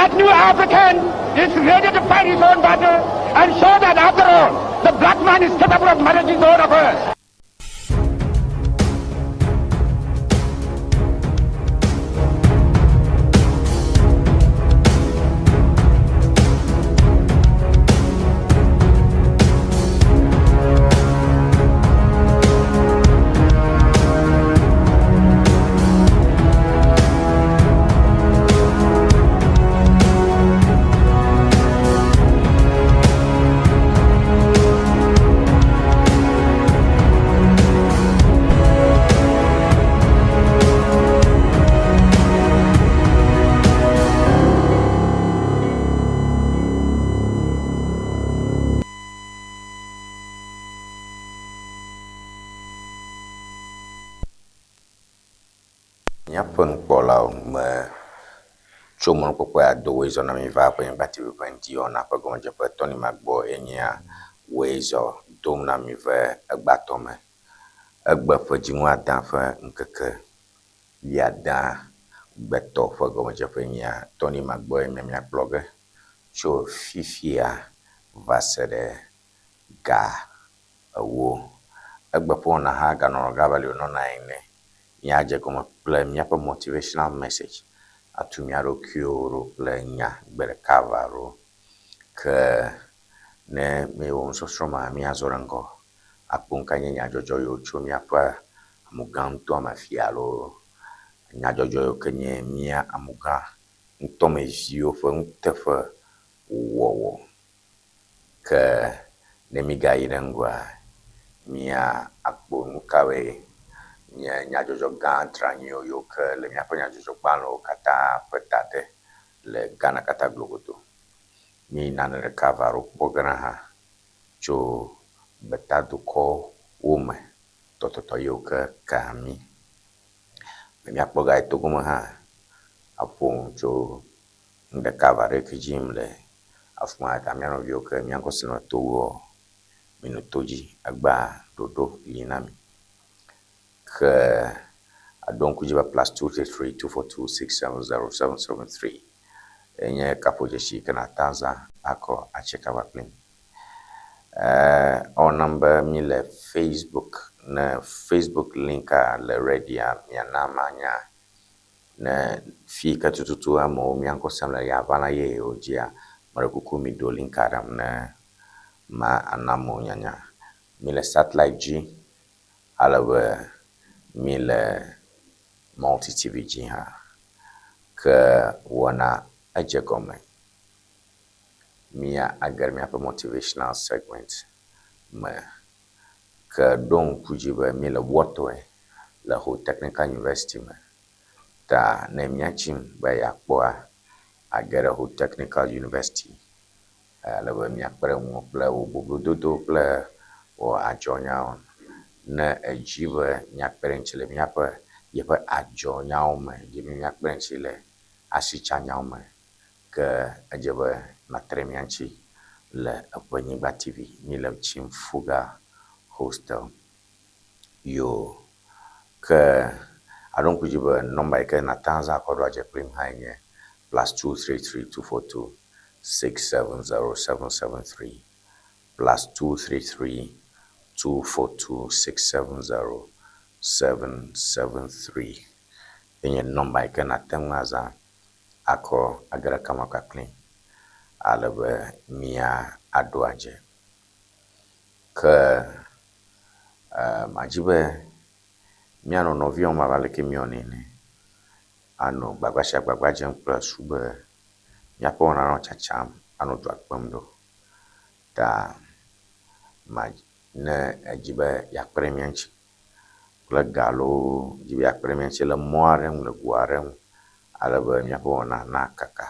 That new African is ready to fight his own battle and show that after all, the black man is capable of managing his own affairs. Nyapon pola me chomon popo do wezo na mi va po mbati we Ŋdi Wɔna pa gonje pa Tony Mark-Boye enya wezo dom na mi ve agbato me agba fo jinwa dan fa nkeke ya dan gbeto fo gonje pa enya Tony Mark-Boye me mi blogger cho fifia va sede ga awo agba po na ha ga no ga bali no na ine nyaje como kple miapo motivational message atumiaro kioro kple nya gbere kavaro ke ne me won so stroma mi azorango apun kanye nya jojo yo chu miapa amuganto amafialo nya jojo yo kenye mia amuga ntome vio fo ntefa wowo ke ne miga irengwa mia akpo nukawe nya jojo gan tranyo yo ke le mia nya jojo bano kata petate le gana kata glogoto ni nanere kavaro pogana ha cho betado ko ume toto yo ke kami mia poga ito kuma ha apun cho nde kavare ke jimle afuma ta mia no yo ke mia ko sino to minutoji agba dodo linami que donc je vais plus 233 242 670 enye kapoje shi kana tanza ako acheka waplin on number mi le Facebook na Facebook linka le redia mi anama nya na fika tututu amo mi anko samla ya bana ye ojia marakuku mi do linka ram na ma anamo nya mi le satellite G alawe mi le multi TV jiha ke wana ajegome mia agar mi apa motivational segment me ke don kujiba mi le woto la ho technical university me ta ne miachim ba ya kwa agar ho technical university la ba mi akpere mo pla o bobododo pla o ajonya na ejibe nyakperenchile miapa yepa ajo nyaume jimi nyakperenchile asicha nyaume ke ejebe na tremianchi le Ewenyigba TV ni le chimfuga hostel yo ke adon kujibe number ke na tanza ko roje prim hanye +233 242 670 +233 242 670 enye nomba ikena temwaza ako agara kama kakli alabe mia aduaje ke majibe miano novion mabale ke mionene ano gbagbaje mpla sube yapona no chacham ano dwakpamdo ta ne ejibe yakpremianchi le galo jibe yakpremianchi le moarem le guarem alabe miapona na kaka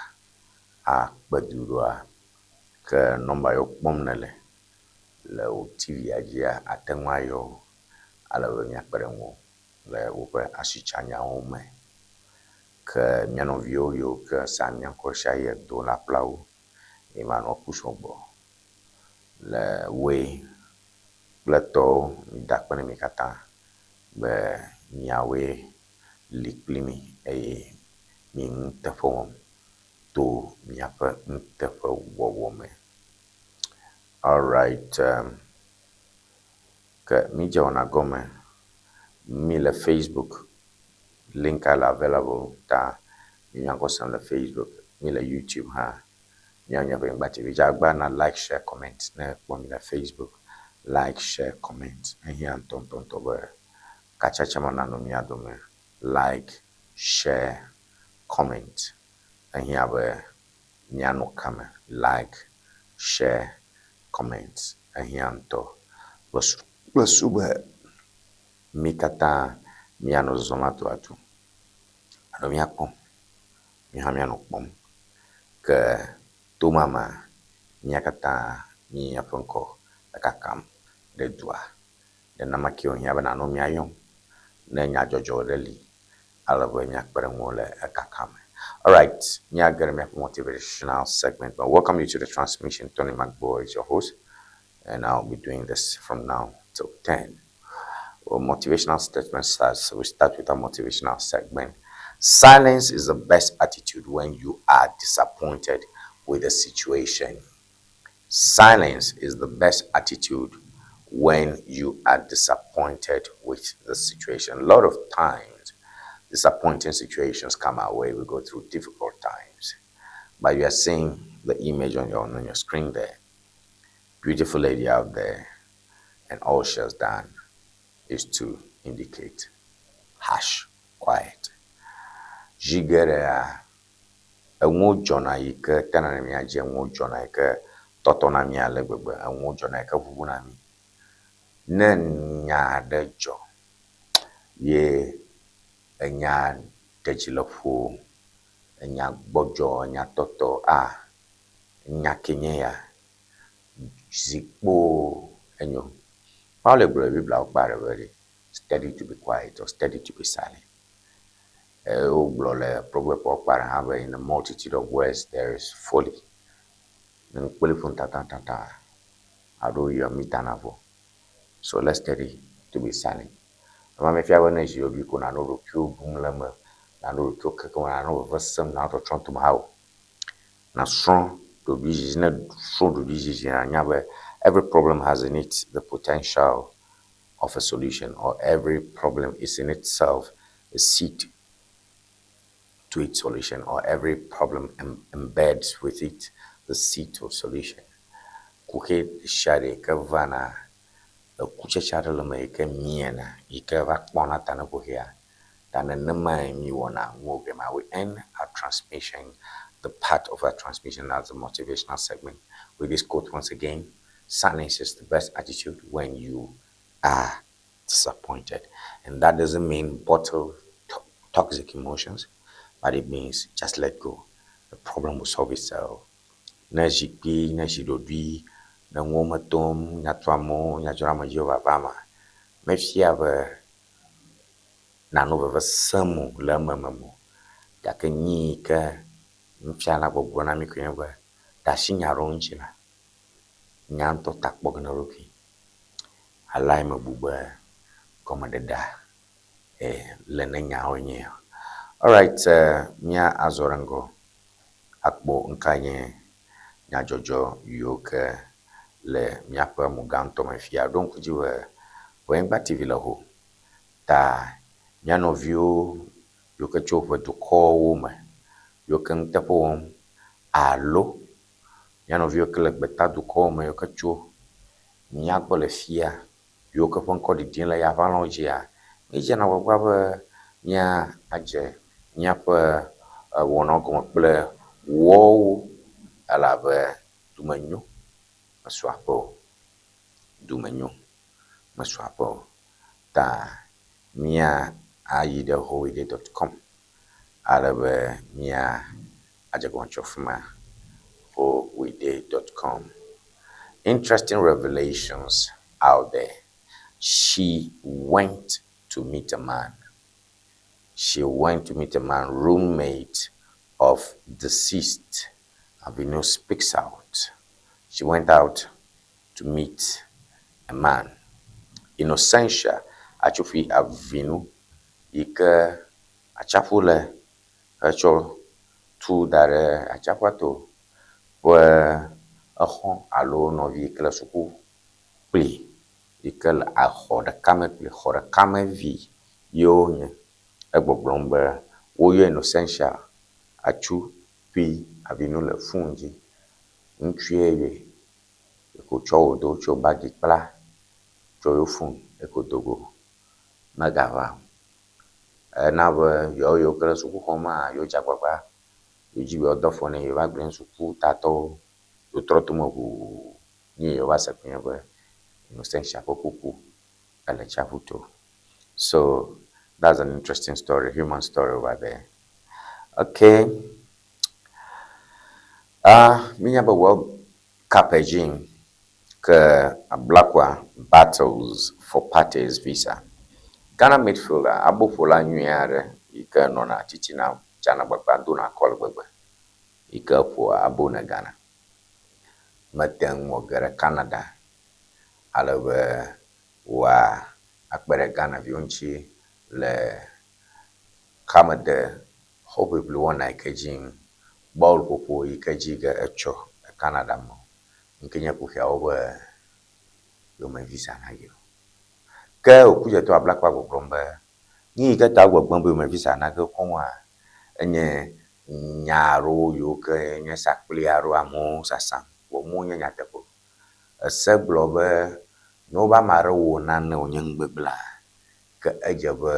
a badurua ke nomba yo pomnele le o TV ajia atenwayo alabe miapremo le upe asichanya ome ke mianovio yo ke samia ko shaye do la plau imano pusombo le we plato dakpane mi kata be nyawe likplimi e mi tefom to miaƒe nuteƒe wɔwɔ me. All right. Ke Ŋdi Wɔna gɔme mi le Facebook, link are available ta mi nyakosem le Facebook, mi le YouTube ha. Mi Ewenyigba TV jagba na like, share, comment na kpɔ mi le Facebook, like, share, comment. Ehia ntɔntɔntɔ be katsatsa na no mi adome, like, share, comment. Ehia be mi ano kame, like, share, comment. Ehia ntɔ besu be mi katã mi ano zɔzɔm atu alo mi akpɔm, mi hã mi ano kpɔm ke to mama mi katã mi ƒe ŋkɔ ekakam ɖe dua ɖe nama ke wohiã be nano mi ayɔm ne nyadzɔdzɔ ɖe li ale be mi akpe ɖe ŋuwo le ekaka me. All right, mi age ɖe miaƒe motivational segment. But welcome you to the transmission. Tony Mark-Boye is your host, and I'll be doing this from now till 10. Well, motivational statement starts. So we start with our motivational segment. Silence is the best attitude when you are disappointed with a situation. Silence is the best attitude when you are disappointed with the situation. A lot of times, disappointing situations come our way. We go through difficult times. But you are seeing the image on your screen there. Beautiful lady out there. And all she has done is to indicate hush, quiet. Jigere enwo jona yike tena mi aje enwo jona yike totona mi ale gbegbe enwo jona yike vuvuna mi ne nya de jo ye enya tejilofo enya gbojo enya toto enya kenye ya zikpo enyo Paul Ebro Bibla okpare very steady to be quiet or steady to be silent. In a multitude of words there is folly. So let's steady to be silent. Every problem has in it the potential of a solution, or every problem is in itself a seed to its solution, or every problem embeds with it the seed to a solution. Kuke shade kavana kuche shade lama ike miena ike vakpona tana kuhia tana nama mi wana ngogema. We end our transmission, the part of our transmission as a motivational segment, with this quote once again: silence is the best attitude when you are disappointed. And that doesn't mean bottle toxic emotions, but it means just let go. The problem will solve itself. Na jikpi, na jidodui, na ngomatom, na twamo, na jorama jova vama. Mefia ve na no ve samu le mememo. Dake nyi ke mfia la gbogbo na mi kwenye ve da shinya ronchila. Nyanto takbog na roki. Alai me bube koma deda le nenya onye. All right, mia azorango akbo nkanye nya jojo yoke le miape muganto mafia donc jiwe Ewenyigba TV la ho ta nya novio yoke chofe to call me yoke ntepo alo nya novio kle gbeta do call me yoke cho nya gbo le fia yoke fon ko di la ya valonjia ni jena wagwa be nya aje nya pe wono ko kple wo ala be dumenyo maswapo dumenyo maswapo ta mia ayidehoide.com ala be mia ajagonchofma hoide.com. Interesting revelations out there. She went to meet a man. She went to meet a man, roommate of deceased. Avino speaks out. She went out to meet a man. Innocentia, achofi avinu, ike achafule, acho tu da ɖe atsiaƒua to ƒe exɔ alo nɔvi kple suku kpli yi ke le axɔ ɖeka me kpli xɔ ɖeka me vi yewo nye egbɔgblɔm be woyɔ Innocentia atsu kpi avinu le fun dzi. Ŋutsue ye eko tsɔ wo do tso bagi kpla tsɔ yo fun eko dogo megava. Ena be yewo ke le sukuxɔ ma yewo dzagbagba yo dzi be wodo afɔ ne yewo va gblẽ suku tatɔwo yo trɔ to me ʋuu nye yewo va se kpe be Innocentia ƒe kuku ele tsaƒu to. So that's an interesting story, human story over there. Okay. Minya be World Cup edzi ke ablakwa battles for parties visa. Ghana midfielder aboƒola nyui aɖe yi ke nɔna titina tsana gbagba dona kɔl gbegbe yi ke ƒo abo ne Ghana. Mete ŋu wɔ ge ɖe Canada ale be woa akpe ɖe Ghana viwo ŋuti le xame de Ŋdi Wɔna yi ke dzi bɔl ƒoƒo yi ke dzi ge etsɔ Canada me. Nke nye kuxiawo be yome visa na ge. Ke okudzetɔ ablakwa gbɔgblɔm be nyi ke ta gbɔgblɔm be yome visa na ge kɔma enye nya aɖewo yiwo ke nye sakpli aɖewo amewo sasam wo mo nye nyateƒe. Ese gblɔ be ne wobe ame aɖe wɔ nane wonye ŋugbegblea ke edze be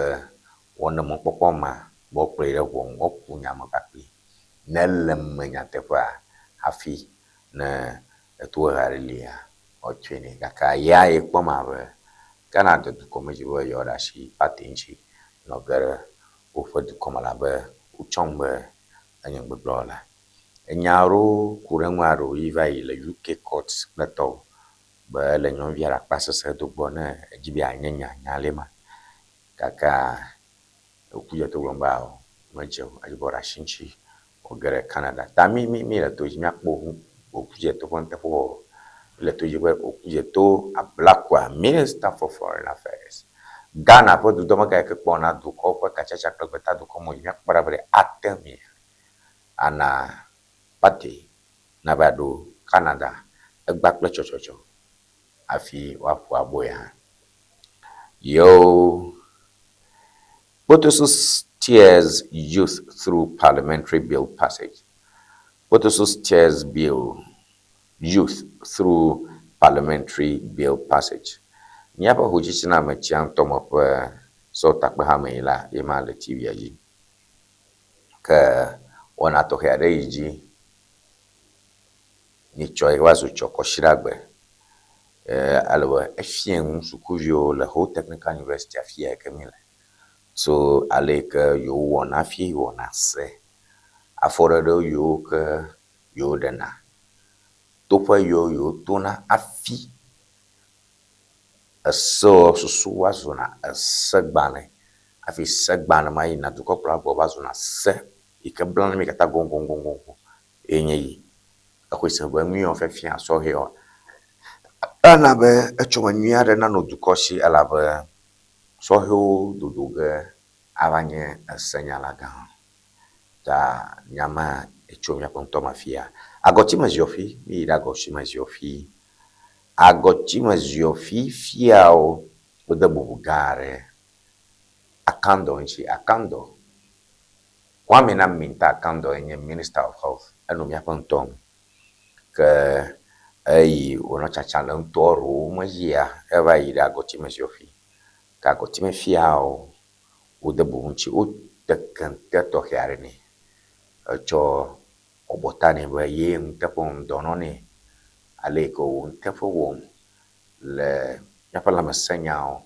wɔne mɔkpɔkpɔ ma wokplɔe ɖe ʋɔnu woƒo nyame kpakpli ne le me nyateƒea hafi ne etoha ɖe lia wotsɔe nɛ gake ya ye kpɔma be Ghana de dukɔ me dzi be yewoa ɖe asi pati ŋuti nɔ ge ɖe woƒe dukɔ me labe wotsɔm be enye gbegblɔ la. Enya aɖewo ku ɖe ŋu aɖewo yi va yi le UK court kple tɔwo be le nyɔnuvia ɖe akpa sese do gbɔ ne edzi be anye nya le ma gake okudzetɔ gblɔm be medze o edzi be ɖe asi ŋuti wo ge ɖe Canada. Ta mi le to dzi miakpɔ okudzetɔ ƒe nuteƒe le to dzi be okudzetɔ ablakwa Minister for Foreign Affairs Ghana ƒe dudɔmega yi ke kpɔna dukɔ ƒe katsatsa kple gbeta dukɔ mo dzi miakpɔ ɖa be atemi ana pati na va ɖo Canada egba kple tsɔtsɔtsɔ afi woaƒo abo ya. Yo Botoso steers youth through parliamentary bill passage. Botoso steers youth through parliamentary bill passage. Niapa hujisina mechiang tomo pe so takbe hame la yema le TV aji. Ke wana to hea reiji ni choi wazu choko shiragbe. Alewe efien sukuvio le Whole Technical University afia kemile. So ale ke yo wona fi wona se. Afore do yo ke yo dena. Topa yo tona afi. So susu wazuna segbane. Afi segbane ma ina duko pra bo wazuna se. Ike blan mi kata gong. Enye yi. Ako se be mi on fe fian so he on. Ana be echo nua de na no duko shi ala be so he dodoge avanye senyala gan. Ta nyama echo mi aponto mafia. Agoti maziofi, mi da goshi maziofi. Agoti maziofi fiao o de bugare. Akando nchi akando. Kwame na minta akando enye Minister of Health. Eno mi aponto ke ei ono chachana ntoro mazia eva ida agoti maziofi. Ka agoti me fiao o de bunchi o tekente to hiareni. Cho obotane be ye ntepon donone aleko ntefo wom le yapala masanyao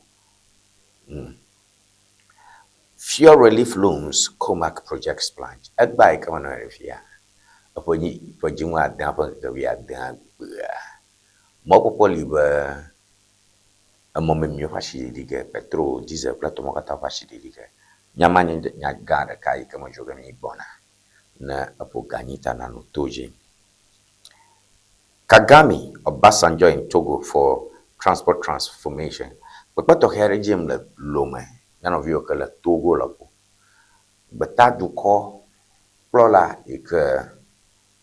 fuel relief looms Comac projects plan egba e kama no refia oponi pojinwa adan fa gawi adan mopopo libe amome mi fa shi dige petrol diesel plato mokata fa shi dige nyamanye nya gada kai kama joga mi bona na apoganyita na notoje. Kagame Obasanjo in Togo for transport transformation. But to here jim le lome. None of you le Togo labo. But that do call Plola et que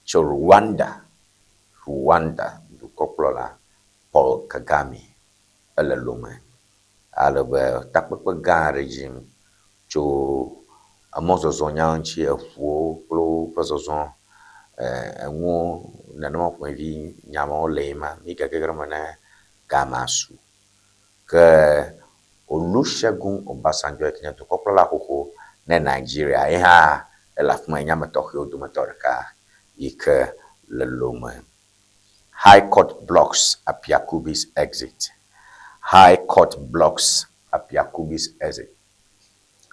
sur Rwanda, du Plola, Paul Kagame, le Lomé. Alors, t'as pas grand régime, tu Amos Zonyanchi, Fou, Plo, Passon, Nanama point vie, Nyamon Lema, Mika Gramana, Gamasu. Que Olusegun Obasanjo Kenya to Plola Hoko, ne Nigeria, la fuma nyama Tokyo Dumatorka, Ike le Lomé. High Court blocks Apiakubi's exit. High Court blocks Apiakubi's exit.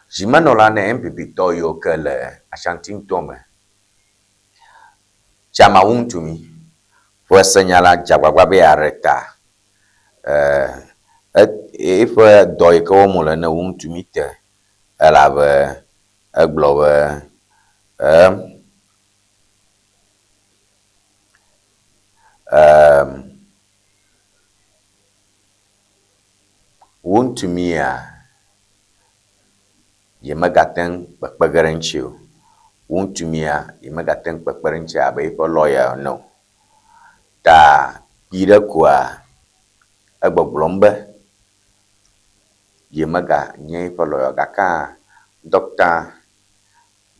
Jimanola ne MPP toyo ke le Ashanti Tome. Chama untumi. Fue señala jagwagwabe areta. Ife doy ke omule ne untumi te. Elave eglobe untumi ye magaten bakbagaranchiu. Untumia ye magaten bakbaranchi abe ife lawyer no. Ta pire kwa egboglombe ye maga nye ife lawyer gaka Dr.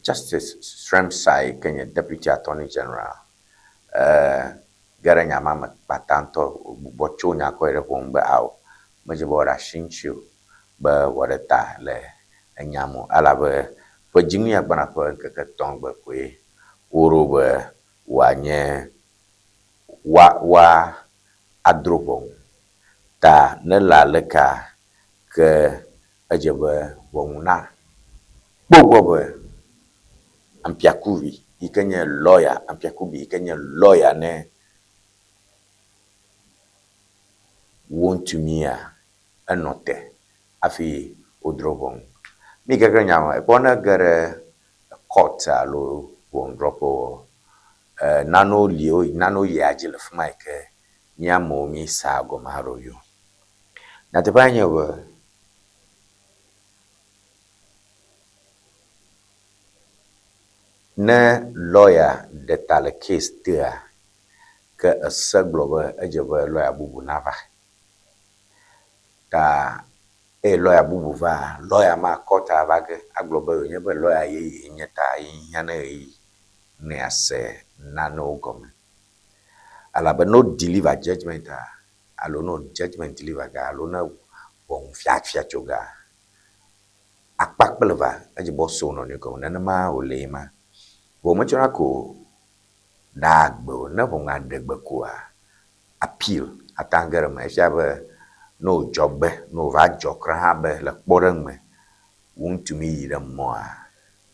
Justice Sremsai Kenya Deputy Attorney General garanya mama patanto bocho nya ko ere bombe au majibora shinchu ba warata le enyamu alabe po jimi agbana po keke tongbe kwe urobe wanye wa adrobon ta ne la leka ke ajebe wona bogobe ampiakuvi ikenye lawyer ampiakubi ikenye lawyer ne wontumia anote afi odrobon mi keke nyama e pona gere court alo won dropo nano lio nano yajile fmaike nyamo mi sago maroyo na te banye we ne lawyer de tale case tia ke asaglobe ejebe lawyer bubu nava ta lawyer bubu va lawyer ma kota vage aglobe nyebe lawyer ye nyeta yana ne ase nano gome ala but no deliver judgment alo no judgment deliver ga alo na bon fia choga akpakpleva ejibo so no ne ko na ma olema bo mo chora ko dagbo na bo ngadegbe ko appeal atangere ma fiabe no jobbe no va jokra ha be le kporengme wuntumi yire mo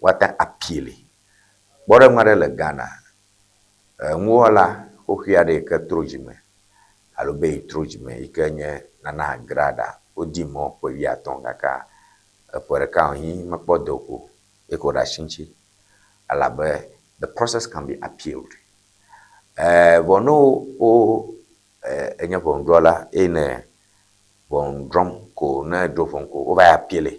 wata appeal bore mare le Ghana ngola ohiade ke trojime alo be trojime ikenye nana grada odimo po ya tonga ka por ka hin makpodoko ekoda shinchi alabe the process can be appealed bono enya bondrola ene bondrom ko na drofon ko o ba appeal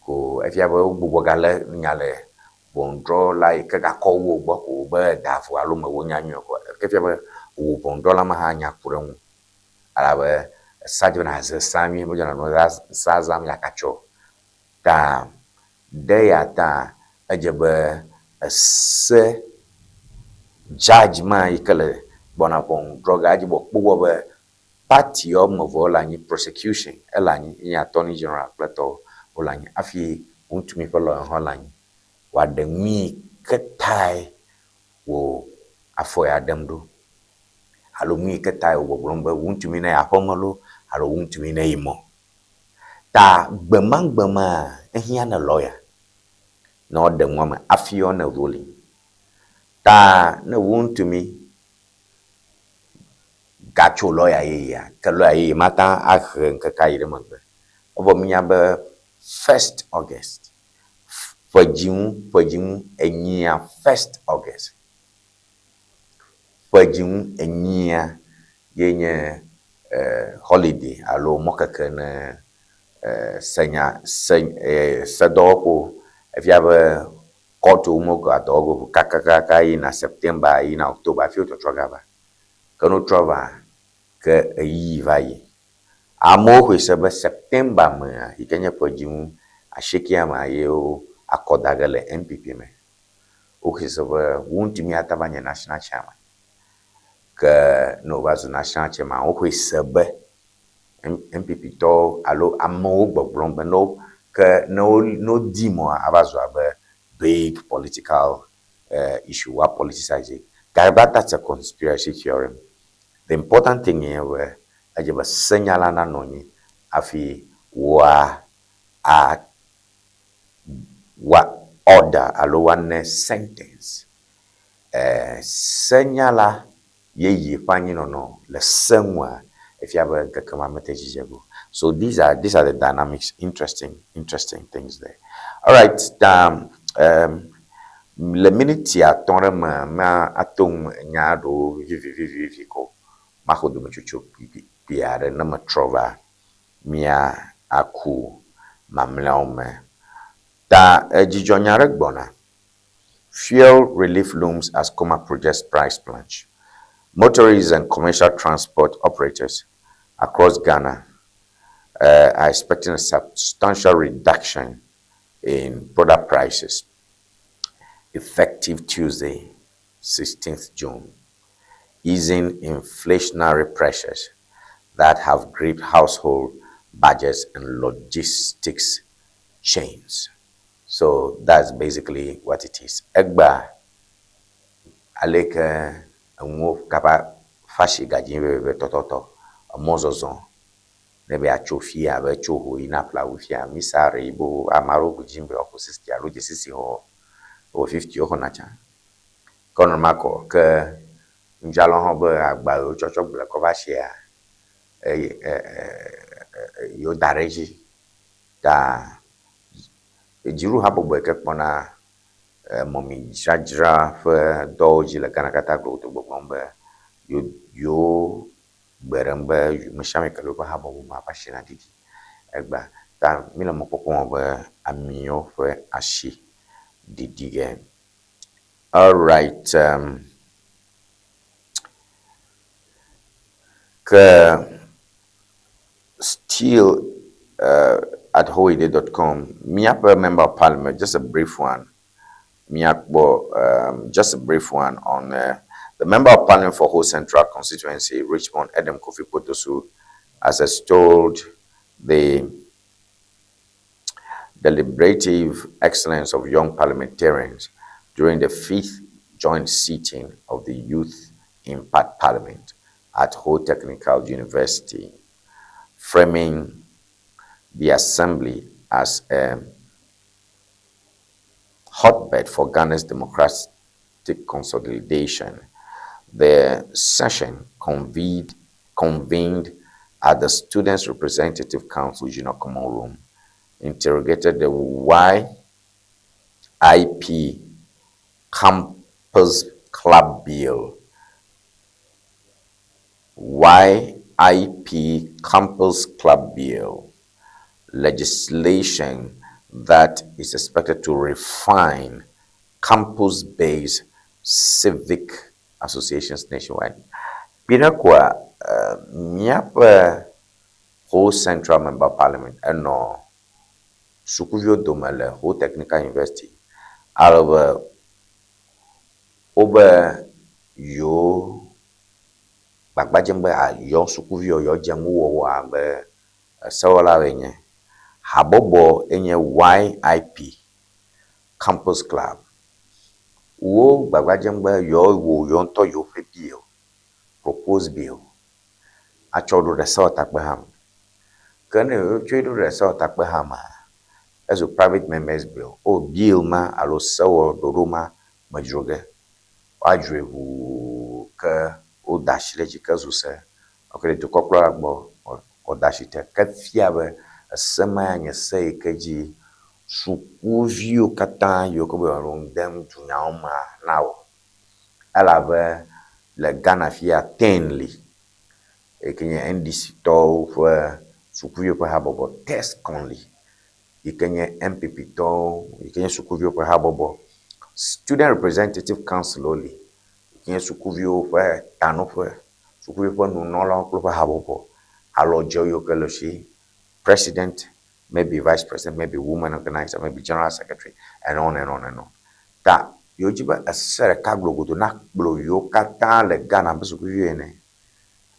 ko efia bo gbogbo gale nyale bondrola ikega ko wo gbo ko be dafu alo me wonya nyo ko efia bo wo bondrola ma ha nya kurun alabe sajona ze sami mo jana no sazam yakacho ta de yata ejebe se judgment ikele bona bon droga ajibo kpugwo be party of movola ni prosecution elani ni attorney general plato olani afi untumi pelo holani wa de mi ketai wo afo ya demdo halo mi ketai wo glombe untumi na apomalo halo untumi na imo ta gbema ehia na lawyer no de nwama afi on na ruling ta na wuntumi gacho lawyer ya ka lawyer mata akhen ka kaire magbe obo minya be 1st August fajim enyia 1st August fajim enyia yenye holiday alo mokaka na senya sadoko efia be koto mogo adogo kakakaka ina September ina October fi to trogaba kano trova ke yi vai amo hwe sebe September ma ikenya pojimu ashekia ma yo akodagale MPP me o hwe sebe wuntimi atabanye national chairman ke no bazu national chairman o hwe sebe MPP to alo amo gbogbron no ke no dimo abazu abe big political issue what politicizing. That's a conspiracy theory. The important thing here where ajaba senyala na noni afi wa order alo one sentence senyala ye panyi no le senwa if you have a kakama message. So these are the dynamics, interesting things there. All right, le minute ya tonre ma atom nyado vivi ko mahodo mchuchu piare na matrova mia aku mamlaume ta ejijonyare gbona fuel relief looms as Coma projects price plunge. Motorists and commercial transport operators across Ghana are expecting a substantial reduction in product prices effective Tuesday, 16th June, easing inflationary pressures that have gripped household budgets and logistics chains. So that's basically what it is. Egba aleke nwo kapa fashi gajin bebe tototo mozozon nebe achofia be choho ina plawufia misare ibo amaro gujimbe opposite ya loje sisi ho o 50 ho nacha kono mako ke njalo ho be agba o chocho ble ko ba share yo dareji da jiru habo be ke pona momi jajra fe doji la kana kata ko to bombe yo berembe mshame kalo ba habo ma pashina didi egba ta mila mokoko be amio fe ashi didi gen. All right, still at hoide.com, Miapa member of parliament, just a brief one. Just a brief one on the member of parliament for Ho Central constituency, Richmond, Edem Kofi Potosu, has extolled the deliberative excellence of young parliamentarians during the 5th joint sitting of the Youth Impact Parliament at Ho Technical University, framing the assembly as a hotbed for Ghana's democratic consolidation. The session convened at the Students' Representative Council Junior Common Room interrogated the YIP Campus Club Bill. YIP Campus Club Bill, legislation that is expected to refine campus-based civic associations nationwide. Pinakwa, nyapa Ho Central Member Parliament, no Sukuvio Domele, Ho Technical University, alaba oba yo bagbajembe yo Sukuvio yo jamu wo ambe sawala wenye habobo enye YIP Campus Club wo bagbajembe yo wo yo nto yo fe bill proposed bill achodo resort akbaham kane yo chodo resort akbaham as a private members bill o bill ma alo sawo doroma majroge ajrevu ka o dashile jikazuse okere to kokra agbo o dashite ka fiabe semanya sei kaji sukuvio kata yo ko be on dem to nyaoma now alave le Ghana fia tenli e kenye NDC to for sukuvio pa habobo test conli ikenye MPP to ikenye sukuvio pa habobo Student Representative Council only. Kin sukuvio fa tanu fa. Sukuvio fa nunola klo fa habopo. Alo joyo keloshi. President, maybe vice president, maybe woman organizer, maybe general secretary, and on and on and on. Ta yojiba asere kaglogodo na blo yo kata le Ghana besukuvio ene.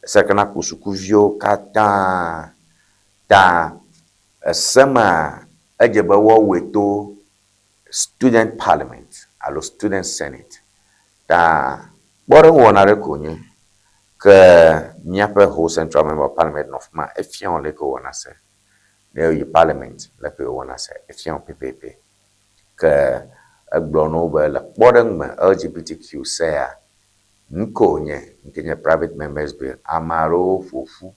Sekana kusukuvio kata ta sema ejeba wo weto student parliament alo student senate ta bore wona rekonye ke nyape ho central member parliament of ma efion le ko wona se ne parliament le ko wona se efion ppp ke agbono be le bore me lgbtq se a nkonye nkenye private members bill amaro fofu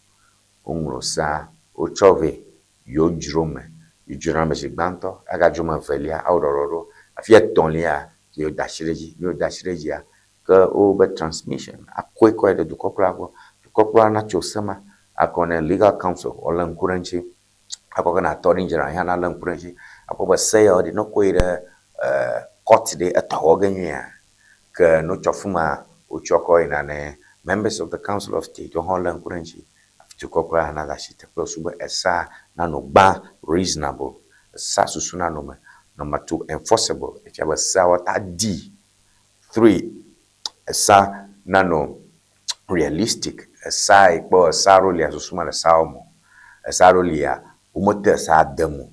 ongrosa ochove yo jrome yujurame sigbanto aga juma velia aurororo afia tonlia yo dashireji ke o be transmission akweko de dukopla na chosema akone legal counsel olan kuranchi akona attorney general yana lan kuranchi apoba say o de no koire court de atawogenya ke no chofuma ochoko inane members of the council of state o holan kuranchi tukopla another shit plus suba esa na no ba reasonable esa susuna no number 2 enforceable if you have a sawata d 3 esa na no realistic esa ipo esa rolia susuma le saomo esa rolia umote esa demo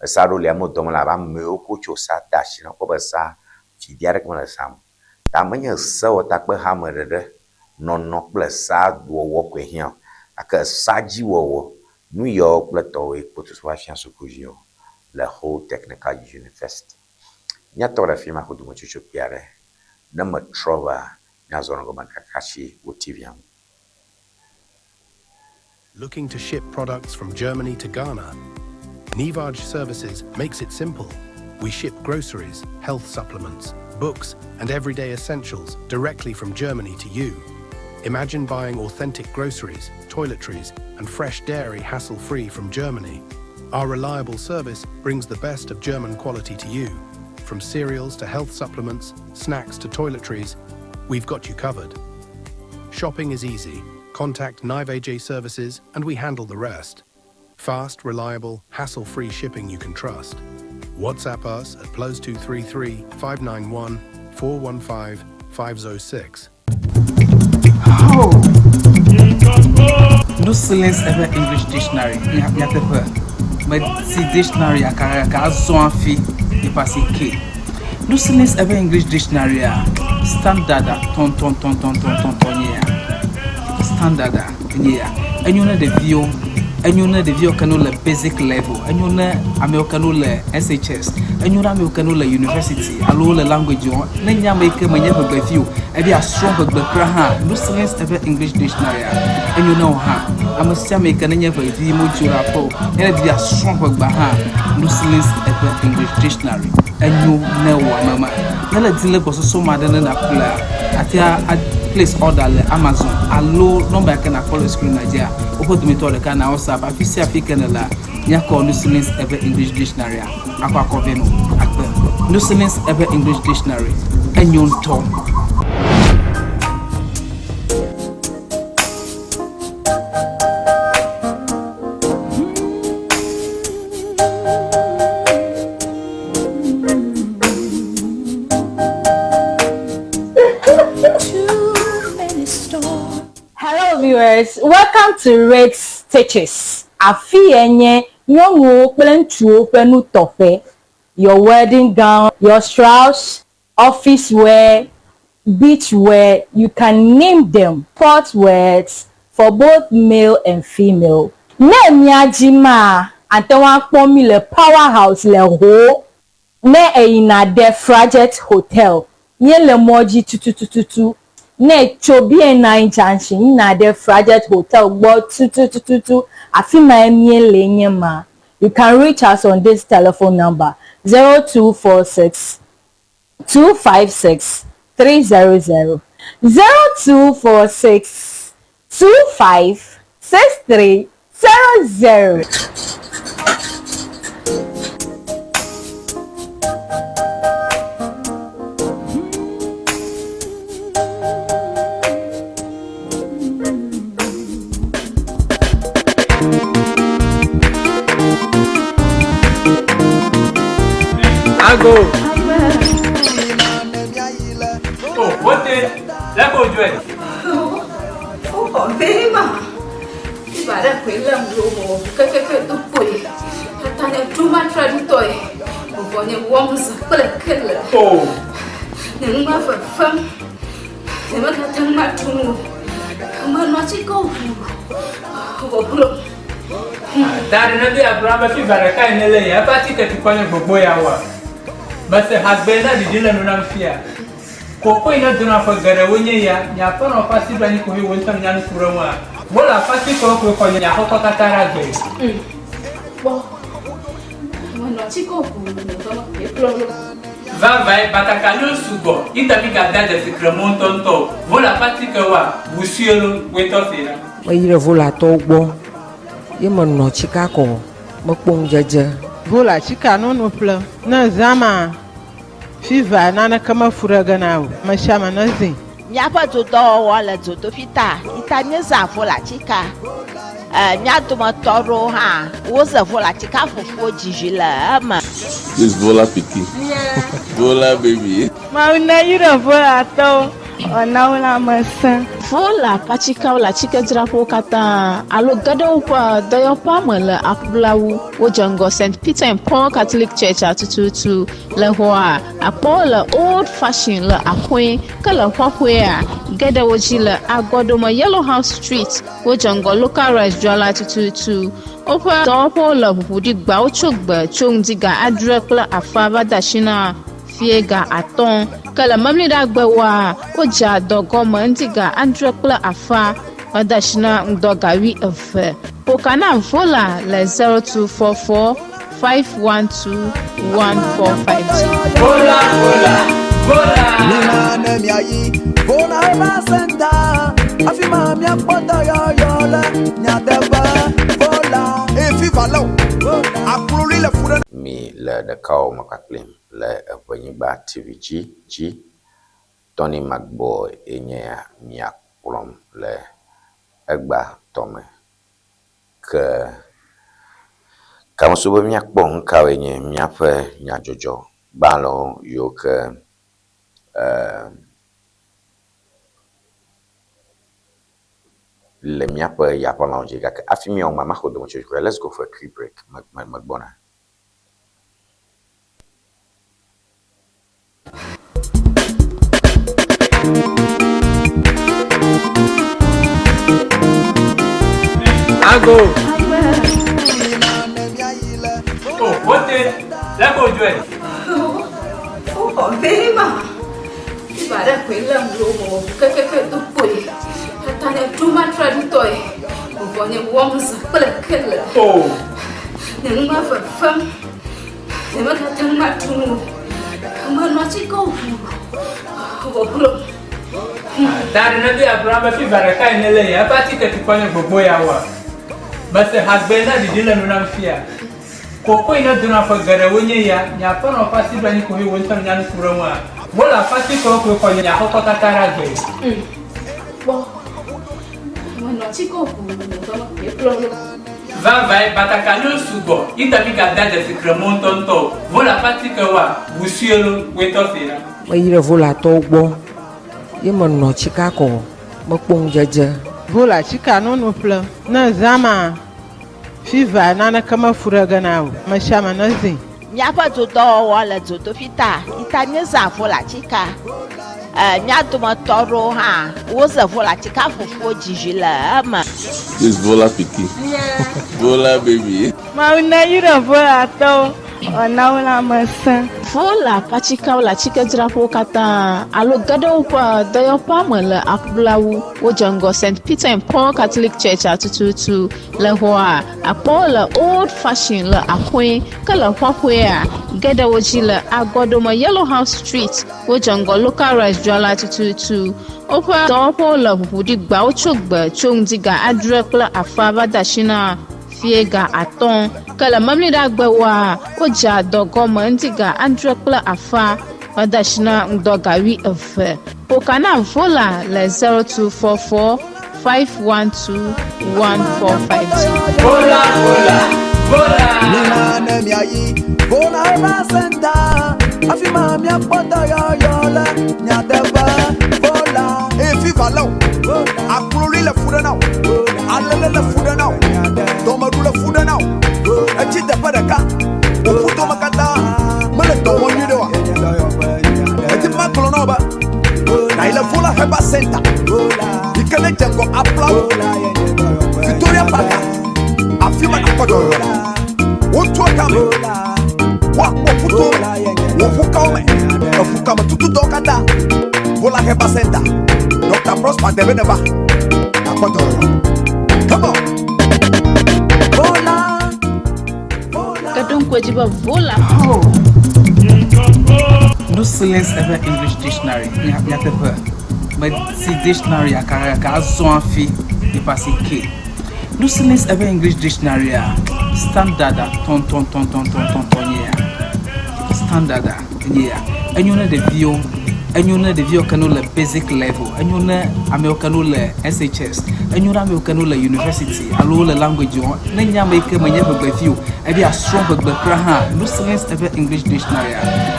esa rolia mo domo la ba me okocho sa dashi na ko ba sa fidiare ko na sam ta manya sawata pe hamere no plus sa wo ko hian aka saji wo New York platowe potuswashan sukujio la whole technical university nyatora fima kudumo chuchu piare na matrova nyazorongo makakashi utiviam. Looking to ship products from Germany to Ghana? Nivage Services makes it simple. We ship groceries, health supplements, books, and everyday essentials directly from Germany to you. Imagine buying authentic groceries, toiletries, and fresh dairy hassle-free from Germany. Our reliable service brings the best of German quality to you. From cereals to health supplements, snacks to toiletries, we've got you covered. Shopping is easy. Contact Nivage Services and we handle the rest. Fast, reliable, hassle-free shipping you can trust. WhatsApp us at +233 591 415 506. Oh. No silence ever English dictionary. But see dictionary aka so afi e passe K. No silence ever English dictionary standard ton standard and you know the view and you know the view can le basic level and you know American le SHS and you know American le university allo le language on na nya make manya be view e be a strong be kra no silence ever English dictionary and you know I'm a make na nya be view mo jura po e be a strong be no silence ever English dictionary and you know mama na le dile go so mad na kula atia place order le Amazon allo number can I call screen Nigeria opo to me to le kana WhatsApp afisi african la nya call no silence ever English dictionary akwa koveno akpe no silence ever English dictionary enyon to. Welcome to Red Stitches. Afienye nyongo plentuo penu tofe. Your wedding gown, your strauss, office wear, beach wear, you can name them. Sport wears for both male and female. Ne miajima antewa kpomi le powerhouse le ho. Ne ina de Frajet Hotel. Nye le moji tututututu. Ne chobie na junction na the Frajet Hotel but 2222 afima emie lenyema. You can reach us on this telephone number 0246 256 300 0246 25 6300. go. Oh, what is? Let's go do it. Oh, very much. Bà đã quên làm đồ cái tụi bụi, ta nhận chú mắt ra đi tôi, một những vong sự cái là, những mà vật phẩm, những mà thằng mà chung, mà nó chỉ có vô lượng. Ta đến đây Abraham phi bà cái này lấy, à bắt cái tụi con những bồi à, mà sẽ hạt bên đó đi lên nó phía. Koko ina dona fa gara wonye ya pa no fa si bani ko hi wontam nyan kurawa wala fa si ko nya ko katara ge Bo no chiko ku no ke plolo va vai batakalo sugo ita mi ga da de secrement tonto wala fa si ko wa busielo weto sina ma yire vola to gbo ye mo no chika ko mo pon jeje vola chika no plo na zama Fiva nana kama furaga nao mashama nazi nyapa todo wala todo fita itanye za vola chika nyato matoro ha woza vola chika fofo jijila ama this vola piki vola baby ma una yira vola to ona wala masa vola pachika wala chika drapo kata alo gado pa dayo pa mala apulawu ojango St. Peter and Paul Catholic Church atututu le hoa apola old fashioned le akwe kala hwahwe gada wojila agodoma Yellow House Street ojango local restaurant atututu opa dopo la budi gba ochogba chongdiga adrekla afaba dashina fiega aton kala mamni da gbawa oja dogomo ndiga andrekla afa badashina ndogawi efe pokana vola le 0244 512 1450 vola nina ne miayi vola ba senta afima mi apota yo la nyadeba vola e fi valo aklori le fure mi le de kaw makaklim le Ewenyigba TV G Tony Mark-Boye enye miak plom le egba tome ke kama subo miak bon kawenye miafe nyajojo balo yo ke le miape ya pendant jiga ke afimi on mama ko do let's go for a quick break magbona. Go. Oh, what is? Let's go do it. Oh, very much. Bà đã quên làm đồ cái tụi bụi, ta nhận chú mắt ra đi tôi, một những vong sự cái là, những mà vật phẩm, những mà thằng mà chung, mà nó chỉ có vô lượng. Ta đến đây Abraham phi bà cái này lấy, à bắt cái tụi con những bồi à, mà sẽ hạt bên đó đi lên nó phía. Koko ina dona fa gara wonye ya pa no fa si bani ko hi wontam nyan kurawa wala fa si ko nya ko katara ge Bo no chiko ku no ke plolo va vai batakalo sugo ita mi ga da de secrement tonto wala fa si ko wa busielo weto sina ma yire vola to gbo ye mo no chika ko mo pon jeje vola chika no plo na zama Fiva nana kama furaga nao mashama nazi nyapa todo wala todo fita itanye za vola chika nyato matoro ha woza vola chika fofo jijila ama this vola piki vola baby ma una yira vola to ona wala masa vola pachika wala chika drapo kata alo gado pa dayo pa mala apulawu ojango St. Peter and Paul Catholic Church atututu le hoa apola old fashioned le akwe kala hwahwe gada wojila agodoma Yellow House Street ojango local restaurant atututu opa dopo la budi gba ochogba chongdiga adrekla afaba dashina fiega aton kala mamni da gbawa oja dogomo ndiga andrekla afa badashina ndogawi efe pokana vola le 0244 512 1450 vola nina ne miayi vola ba senta Afima mia pota yo la nyadeba vola. Viva lo. Akloli le fuda now. Alele le fuda now. Domadu le fuda now. Achita padaka. Ufuto makata. Mele to wonyi dewa. Eti maklo no ba. Na ile vola heba center. Ikele jengo applaud. Victoria Park. Afima na kodo. Wotu akame. Wa futo. Wo fukame. Fukama tutu dokata. Vola heba center. Dr. Prosper Debeneba. Come on. Vola. Kadung kwajiba vola. No silence ever English dictionary. Ya tepe. But si dictionary akara ka zon fi di pasi ke. No silence ever English dictionary ya. Standard ton ya. Standard ya. Enyone de bio. Enyone de bio kanu le basic level. Enyone americano le SHS. Enyone americano le university. Alo le language on. Nenya make manya be few. Ebi a strong be kra ha. No silence ever English dictionary.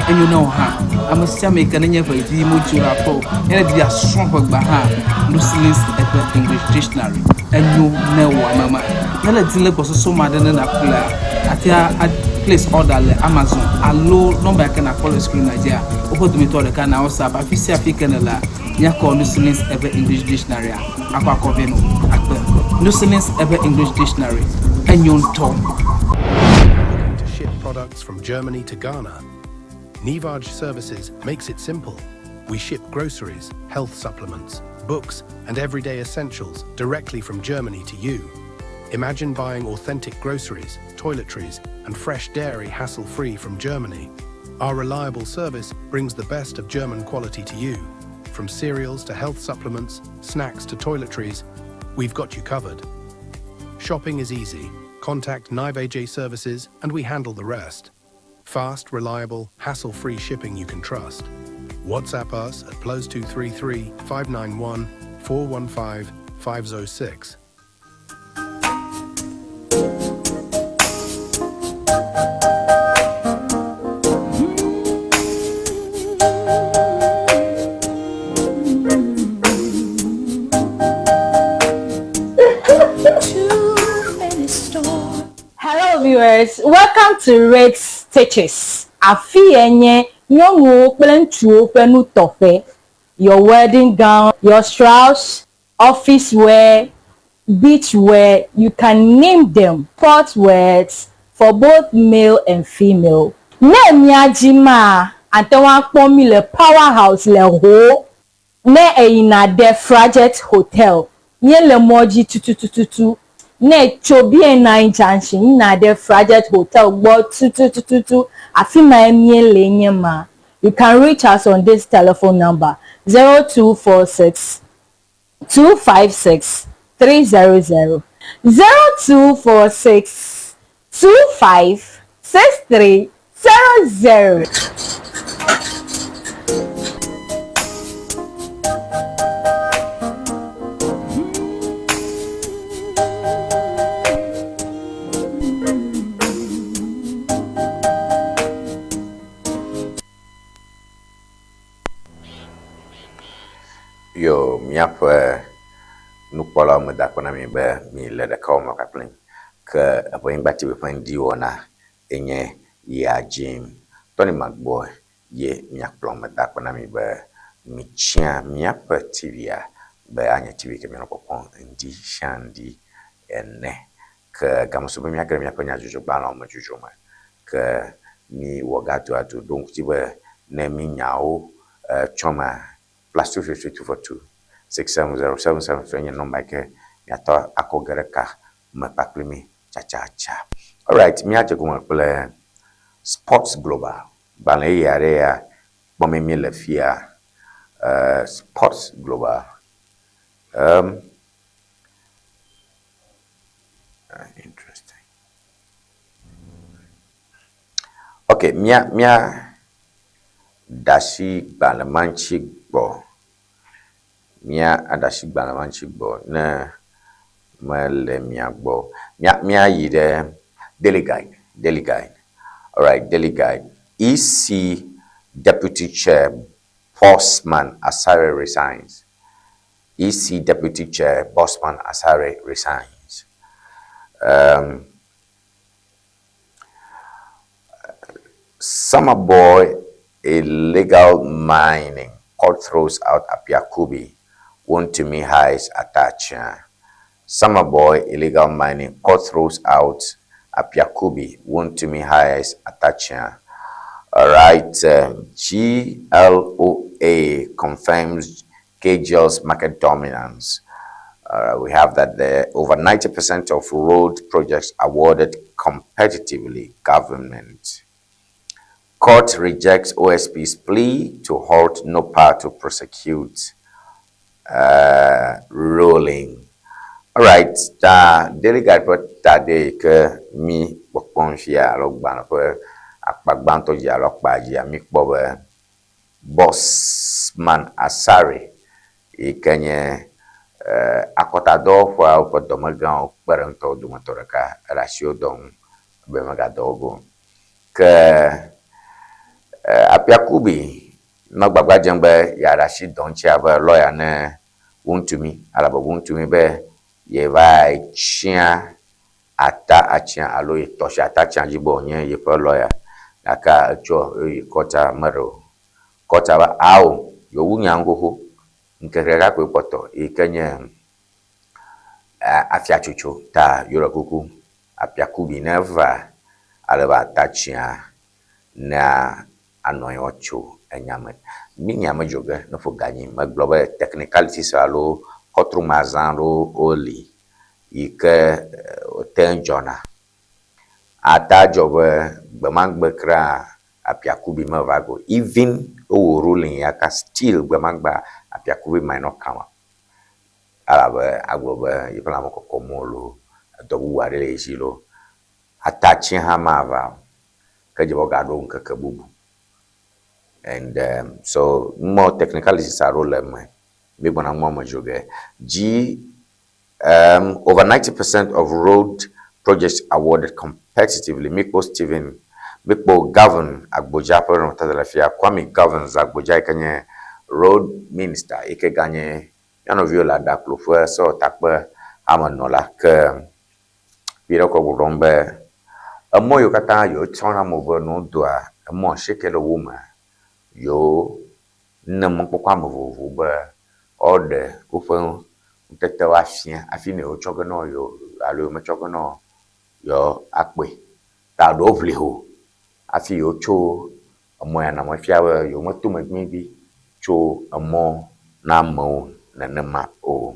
Enyone ha. Amasia make nenya be vi mo jura po. Ene bi a strong be ha. No silence ever English dictionary. Enyone wa mama. Nele dile boso so madene na kula. Atia place order le Amazon. Alo number can I call screen Nigeria. Opo to me to the can WhatsApp. Afisi African la. Nya call no silence ever English dictionary. Akwa koveno. Akpe. No silence ever English dictionary. Enyon tom. To ship products from Germany to Ghana, Nivage Services makes it simple. We ship groceries, health supplements, books, and everyday essentials directly from Germany to you. Imagine buying authentic groceries, toiletries, and fresh dairy hassle-free from Germany. Our reliable service brings the best of German quality to you. From cereals to health supplements, snacks to toiletries, we've got you covered. Shopping is easy. Contact Nivage Services and we handle the rest. Fast, reliable, hassle-free shipping you can trust. WhatsApp us at +233 591 415 506. Hello viewers, welcome to Red Stitches. Afi enye nyongo plentuo penu tofe. Your wedding gown, your strauss, office wear, beach wear, you can name them. Sport wears for both male and female. Ne miajima antewa kpomi le powerhouse le ho. Ne eina de Fraget Hotel. Nye le moji tututututu. Ne chobie na junction na de Fraget Hotel gbo tututututu. Afima emie lenye ma. You can reach us on this telephone number 0246 256 300 0246 25 6300. Yo miape nukpola me da kona mi be mi le de ka mo ka plin ke apo ngba ti be Ŋdi Wɔna enye ya Jim Tony Mark-Boye ye miakplo me da kona mi be mi chia miape TV ya be anya TV ke mi no popon ndi shandi ene ke gamso be miakre miape nya juju ba na mo juju ma ke mi wogato atu donc ti be ne mi nyao choma +25242 67077 number ke yato akogereka mapaklimi cha. All right, mi aje kuma kple Sports Global. Bale yare ya bomemi le fia Sports Global. Interesting. Okay, mia dashi balamanchi bo. Mia adashi balamanchi bo na male mia bo. Mia yide daily guide. All right, daily guide. EC Deputy Chair Bossman Asare resigns. EC Deputy Chair Bossman Asare resigns. Summer Boy illegal mining. Court throws out Apiakubi. Wontumi highs Atachia. Summer Boy illegal mining. Court throws out Apiakubi. Wontumi highs Atachia. All right. GLOA confirms KGL's market dominance. We have that there. Over 90% of road projects awarded competitively. Government. Court rejects OSP's plea to halt no power to prosecute ruling. All right. Daily guide put that day me wakponfia logban for akpagbanto ya lokbaji amikbo Bossman Asare ikenye akotado for domagan parento dumatoraka ratio don bemagadogo ke Apiakubi magbagba jengbe ya Rashid donchia ba lawyer ne Wontumi alaba Wontumi be ye vai chia ata achia alo itosha ata chanjibo nye ye pe lawyer aka cho kota maro kota ba au yo wunyango ho nkerega kwe poto ikenye afiachucho ta yorokuku Apiakubi never alaba tachia na anoyocho enyame minyame joge no fo gagner ma global technicalities alo kotrumazan ro oli ike tenjona ata jobe gbemangbe kra Apiakubi ma vago even o ruling yaka still gbemangba Apiakubi might not come alabe aglobe yipla moko komolo dobu warele jilo atachi hamava kajibogado nkakabubu. And so more technicalities are all big one more joge. Over 90% of road projects awarded competitively. Mikpo govern Agboja for Tadalafia. Kwame governs Agboja Kanye road minister. Ike ganye yano viola daklo for so takbe amanola ke piroko burombe. Amo yo kata yo chona mobo no doa. Amo shekelo woman. Yo nem pokwa mvovu ba ode ufun tete wa fia afine o chogono yo alo me chogono yo akpe ta do vli ho afi yo cho amo ya na mo fia wa yo mo tuma bi cho amo na mo na nema o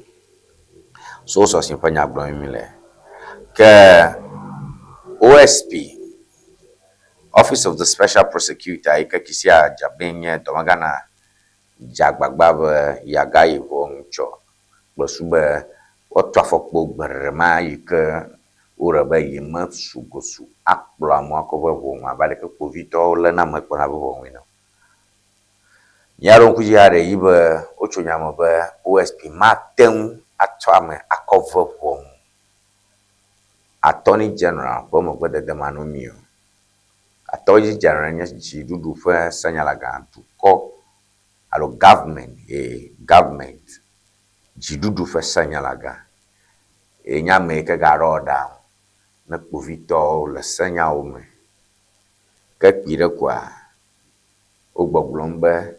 so simpanya gbo mi le ke OSP Office of the Special Prosecutor ika kisia jabenye domagana jagbagba yagai woncho glosube otwafokpo gberema ika uraba yima sugosu akpla mo akobo wonwa bale ke povito le na mekona bo wonwino nyaro kujare yibe ochonyamo ba OSP matem atwame akovo won Attorney General bomo gbede de manomio Attorney General nyi dudu fa sanyalaga to ko alo government jidudu fa sanyalaga enya meke garoda na povito le sanya ome ke pire kwa ogboglombe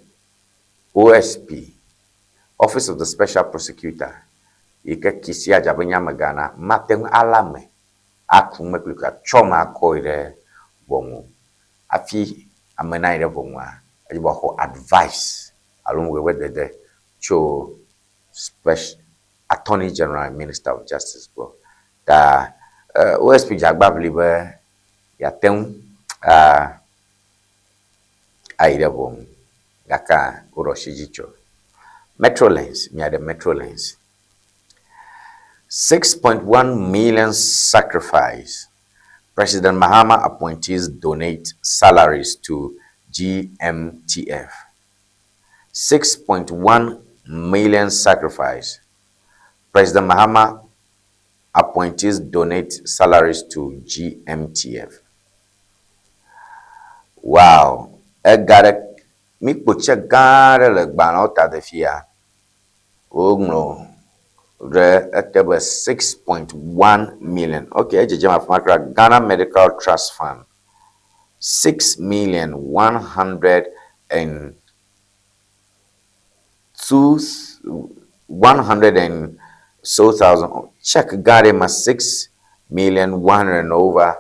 OSP Office of the Special Prosecutor ike kisia jabenya magana matem alame akume kluka choma koire bomu afi amenaire bomwa ajibo ho advice along with the cho special Attorney General Minister of Justice bro da OSP jagba blibe ya tem aire bom gaka uroshijicho Metrolens mi ade Metrolens 6.1 million sacrifice. President Mahama appointees donate salaries to GMTF. 6.1 million sacrifice. President Mahama appointees donate salaries to GMTF. Wow. Egare mi poche gare le gbano ta de fia. Ogno re etebe 6.1 million. Okay, ejema fmakra Ghana Medical Trust Fund. 6,100,000 and so thousand. Check Garema 6,100,000 over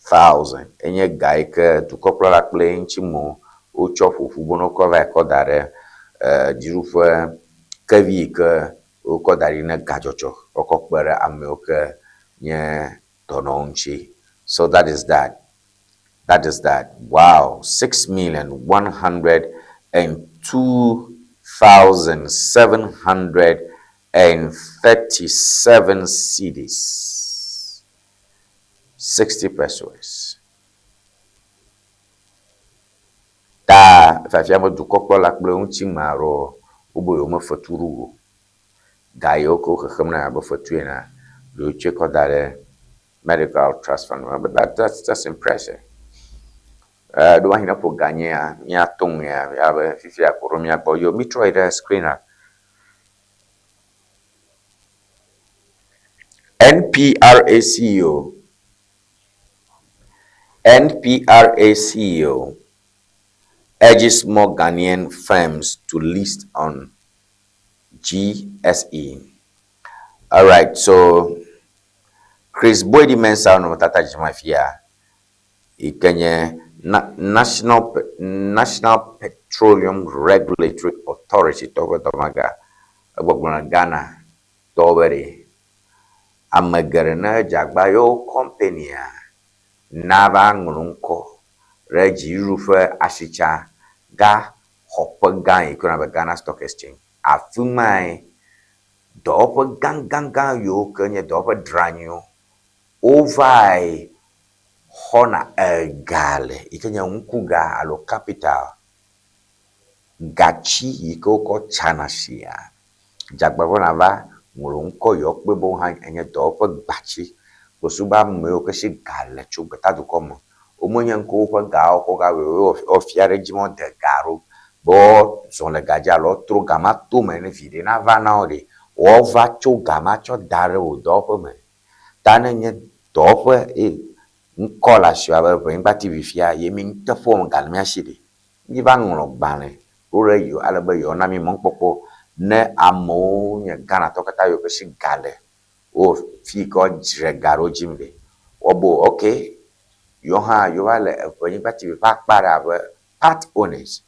1,000. Enye gaike to kopla kple nchimo o chofu fubono kova kodare dirufa kavi ke o kodari na gajocho okopere ameoke nye dononchi. So that is that. That is that. Wow, 6,102,737 cedis. 60 pesos. Ta fafiamo du kokko la kble unchi maro ubo yo mafaturu. Gayoko khamna ba fatuena do cheko dare medical trust fund, but that's impressive. Do I know for Ganya, Mia Tonga, Fifia, Coromia, Boyo, Metroid screener. NPRA CEO urges more Ghanaian firms to list on GSE. All right, so Chris Boyd Mensa no Tata Jimafia, Ikenya. National Petroleum Regulatory Authority togo tomaga agbogbo Ghana towere amagarana jagbayo company nava ngurunko reji rufe ashicha ga hopa gan ikona Ghana Stock Exchange afumai dopa gang yo kenya dopa dranyo ovai Hona gale ikenya unkuga alo capital gachi ikoko chanashia jagbabona va ngurunko yokbe bo han enye dopo gbachi osuba mmeo keshi gale chubeta du komo omonye nko ko ga ko ga ofiare jimo de garo bo son le gaja lo tro gama to mene vide na va na ori o va cho gama cho dare o dopo me tanenye dopo Nkola shwa ba ba TV fia yemin ta form galmia shide ni ba ngolo bane ore yo alaba yo na mi monpopo ne amo nya Ghana tokata yo keshi gale o fi ko jire garo jimbe obo okay yo ha yo wale ba TV pa para ba part owners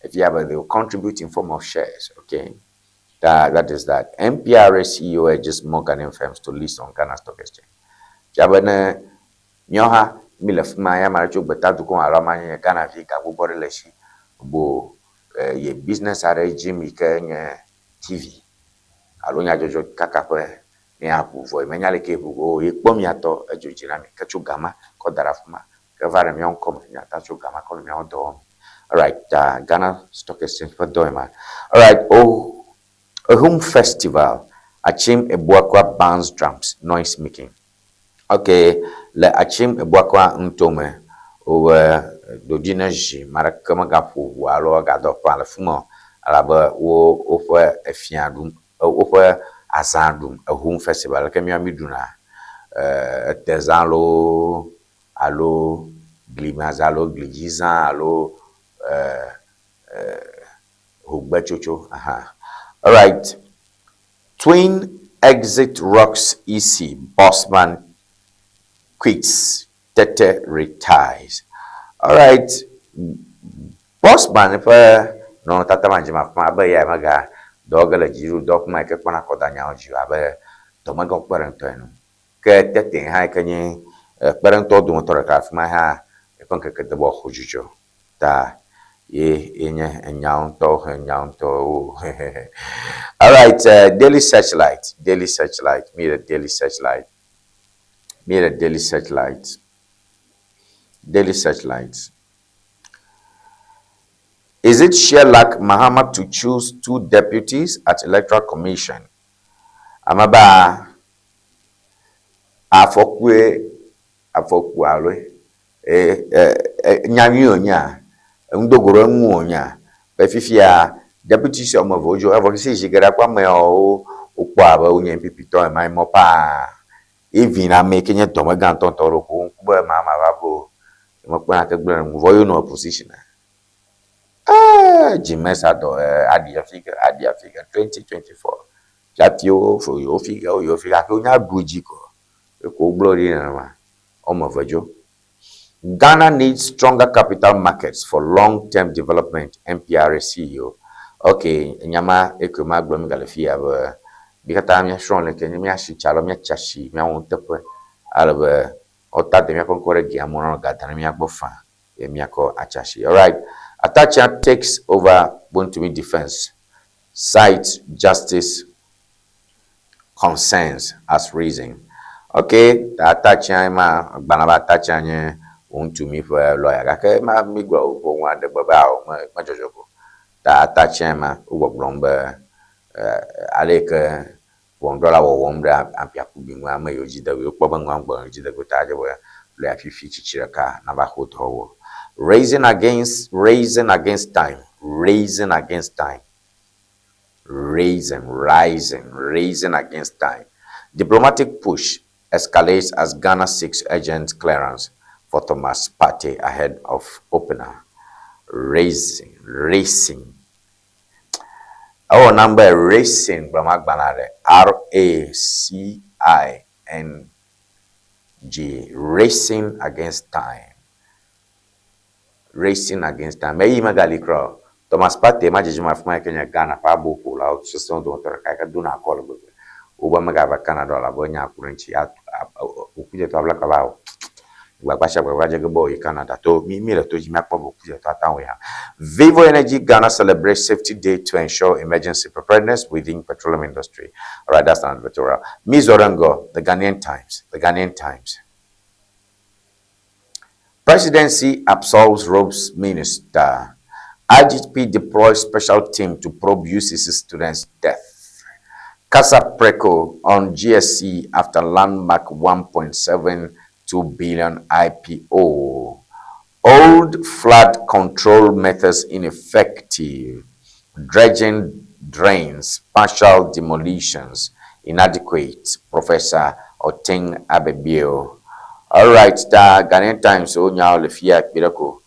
if you have they will contribute in form of shares. Okay, that is that. NPRA CEO urges more Ghanaian firms to list on Ghana Stock Exchange. Jabane Nyoha milefuma ya maracho betatu kon aramanya Ghana fi ka bobore leshi bo ye business regime ke TV alonya jojo kakape ni apu vo menyale ke bu ye kpom yato ejojina mi kachu gama ko darafuma ke vare mi onkom nyata chu gama ko mi odo. All right, Ghana Stock Exchange for doima. All right, a home festival Achim Ebuakwa bands drums noise making. Okay, le Achim Ebuakwa ntome o dodinaji marakama gafu walo gado pala fumo alaba wo ofa efiadum ofa asandum a home festival kemi amiduna tezalo alo glimazalo glijizan alo hugbachocho aha. All right, Twin Exit Rocks EC Bossman quits, Tete retires. All right, Bossman if no tata manjima ma ba ya maga dogala jiru dok ma ke kona kodanya oji abe to maga parento eno ke tete ha kenye parento do motor ka ma ha e kon ke de bo khojujo ta ye enye enyanto. All right, Daily Searchlight, me the Daily Searchlight. Is it sheer luck Mahama to choose 2 deputies at Electoral Commission? Amaba afokwe alwe nyami onya ndogoro nwu onya Befifia deputy some of Ojo advocacy jigara kwa me o kwa ba onye MPP to mai mo pa even am making it to magan ton toro ko ba mama babo mo kwa ka gbere mo voyo no opposition Jimesa do adia figure 2024 Jatio for your figure ko nya buji ko glory na ma omo vajo Ghana needs stronger capital markets for long-term development, MPRA CEO. Okay, nyama ekuma glom galafia ba bikata mi strong le kenye mi ashi chalo mi chashi mi won tepe alba ota de mi kon kore gi amono gata mi agbofa e mi ako achashi. All right. Atacha takes over Bontumi defense. Cites justice concerns as reason. Okay, Atacha ma banaba Atacha nye Bontumi for lawyer. Okay, ma mi go for one de babao ma jojoko. Ta Atacha ma ugo blomba aleke $1 or $1 ampia kubingwa ma yojida we okpoba ngwa yojida go taje we le afifi chichiraka na ba hoto. Raising against time. Raising against time. Raising against time. Diplomatic push escalates as Ghana seeks urgent clearance for Thomas Partey ahead of opener. Racing. Our number racing from Agbanare. RACING. Racing against time. Racing against time. May magali crow. Thomas Partey majijima fuma Kenya Ghana pa boku la utsuson do tora ka duna call go. Uba magaba Canada la bonya kurenchi ukuje to abla kabao. Wagbasha gwaje go boy Canada to mi le to jima pa boku to atanwe ha. Vivo Energy Ghana celebrates Safety Day to ensure emergency preparedness within petroleum industry. All right, that's not Victoria. Mizorango, the Ghanaian Times. Presidency absolves robes minister. IGP deploys special team to probe UCC students' death. Casa Preco on GSC after landmark 1.72 billion IPO. Old flood control methods ineffective. Dredging drains, partial demolitions, inadequate. Professor Oteng Abebio. All right, the Ghanaian Times, so now the Fiat Pirako,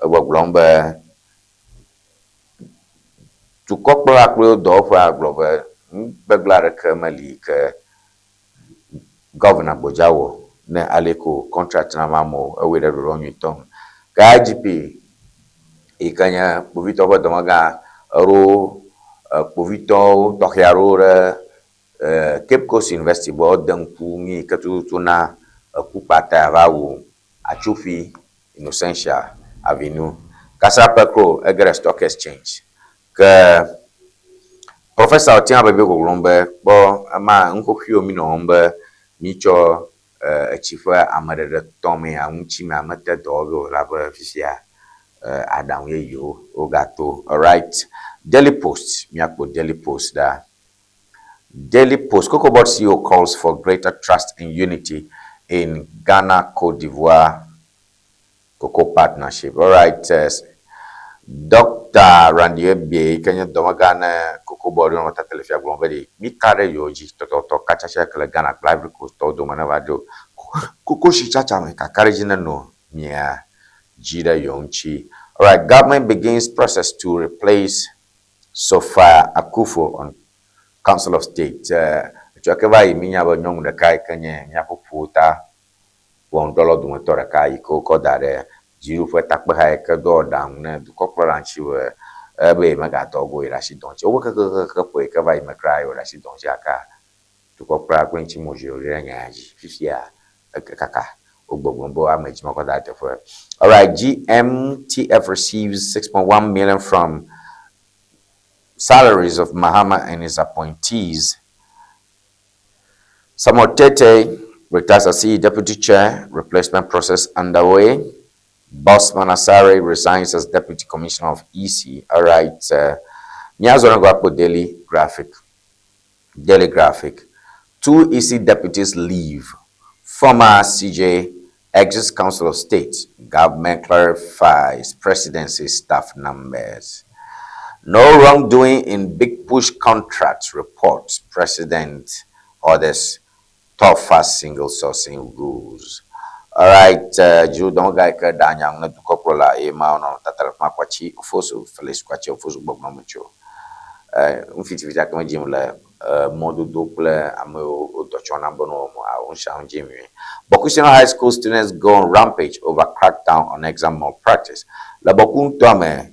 Waglomba, to Copra Crew, Dofa Glover, Beglar Kermalik, Governor Bojawo, Ne Aleko, contract Namamo, away the wrong tongue. IGP, Ikanya, Povito Domaga, Ro, Povito, Tokiarora, Cape Coast Investible, Dunkungi, Katutuna. Kupata Vawu, Achufi, Innocentia Avenue, Casa Pecro, Egre Stock Exchange. Professor Otian Babego Lombe, Bo, Ama, Uncle Hugh Minombe, Micho, Chifa, Amada Tommy, Amunchima, Mata Dogo, Lava Fisia, Adam Yeyo, Ogato. All right. Daily Post, Miako Daily Post, da. Daily Post, Cocobot CEO calls for greater trust and unity in Ghana, Cote d'Ivoire, Cocoa Partnership. All right, Dr. Randy Ebie, Kenya Domagana, Cocoa Board, on the telephone, Glomberry, Mikare Yoji, Toto, Kachaka, Ghana, Ivory Coast, Todo Manavado, Cocoa Shichacha, Kakarajina, no, Mia, Jida Yonchi. All right, government begins process to replace Sofa Akufo on Council of State. Chakeva iminya ba nyong de kai kanye nya puputa $1 du motora kai ko dare jiru fo takba hai ka do dang ne du ko planchi we be maga to go ira si donchi o ka po ka vai makrai ora si donchi aka du ko pra kwenchi moji o ira nyaji fifia kaka ogbogbo amaji mako that for. All right, GMTF receives 6.1 million from salaries of Mahama and his appointees. Samotete retires as Deputy Chair, replacement process underway. Bossman Asare resigns as Deputy Commissioner of EC. All right, Nyazonagwapo Daily Graphic. 2 EC deputies leave. Former CJ exits Council of State. Government clarifies presidency staff numbers. No wrongdoing in big push contracts reports. President orders tougher single sourcing rules. All right, Jude, don't get Danyang na dukoprola ema no tatalma kwachi fosu felis kwachi fosu bogno mucho. Mfiti kama jimla modu double ame otochona bono mo a unsha jimi. Bokusino High School students go on rampage over crackdown on exam malpractice. La bokun tome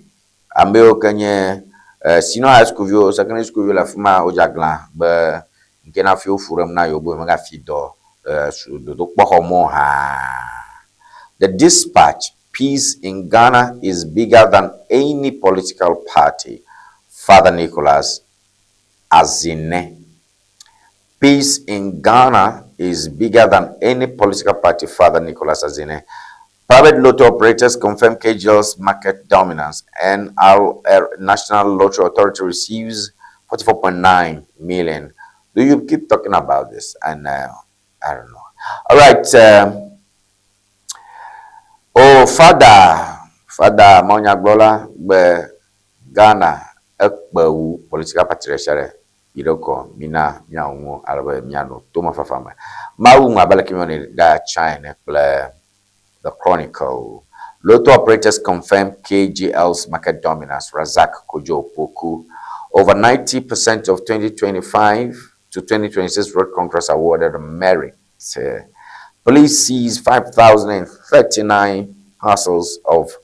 ame okanye sino high school view secondary school view la fuma ojagla be nkena fi ofuram na yobo maga fi do do kpohomo ha. The dispatch, peace in Ghana is bigger than any political party. Father Nicholas Azine. Peace in Ghana is bigger than any political party. Father Nicholas Azine. Private lottery operators confirm KGL's market dominance, and our National Lottery Authority receives 44.9 million. Do you keep talking about this? And I don't know. All right. Father Monyagbola, Ghana, political party reshere, Iroko, Mina, Miaungo, Alba, Miano, Toma Fafama. Mauma Balakimoni, da China, The Chronicle. Lotto operators confirm KGL's market dominance. Razak Kojo Poku. Over 90% of 2025 to 2026 road contracts awarded merit. Police seized 5,039 parcels of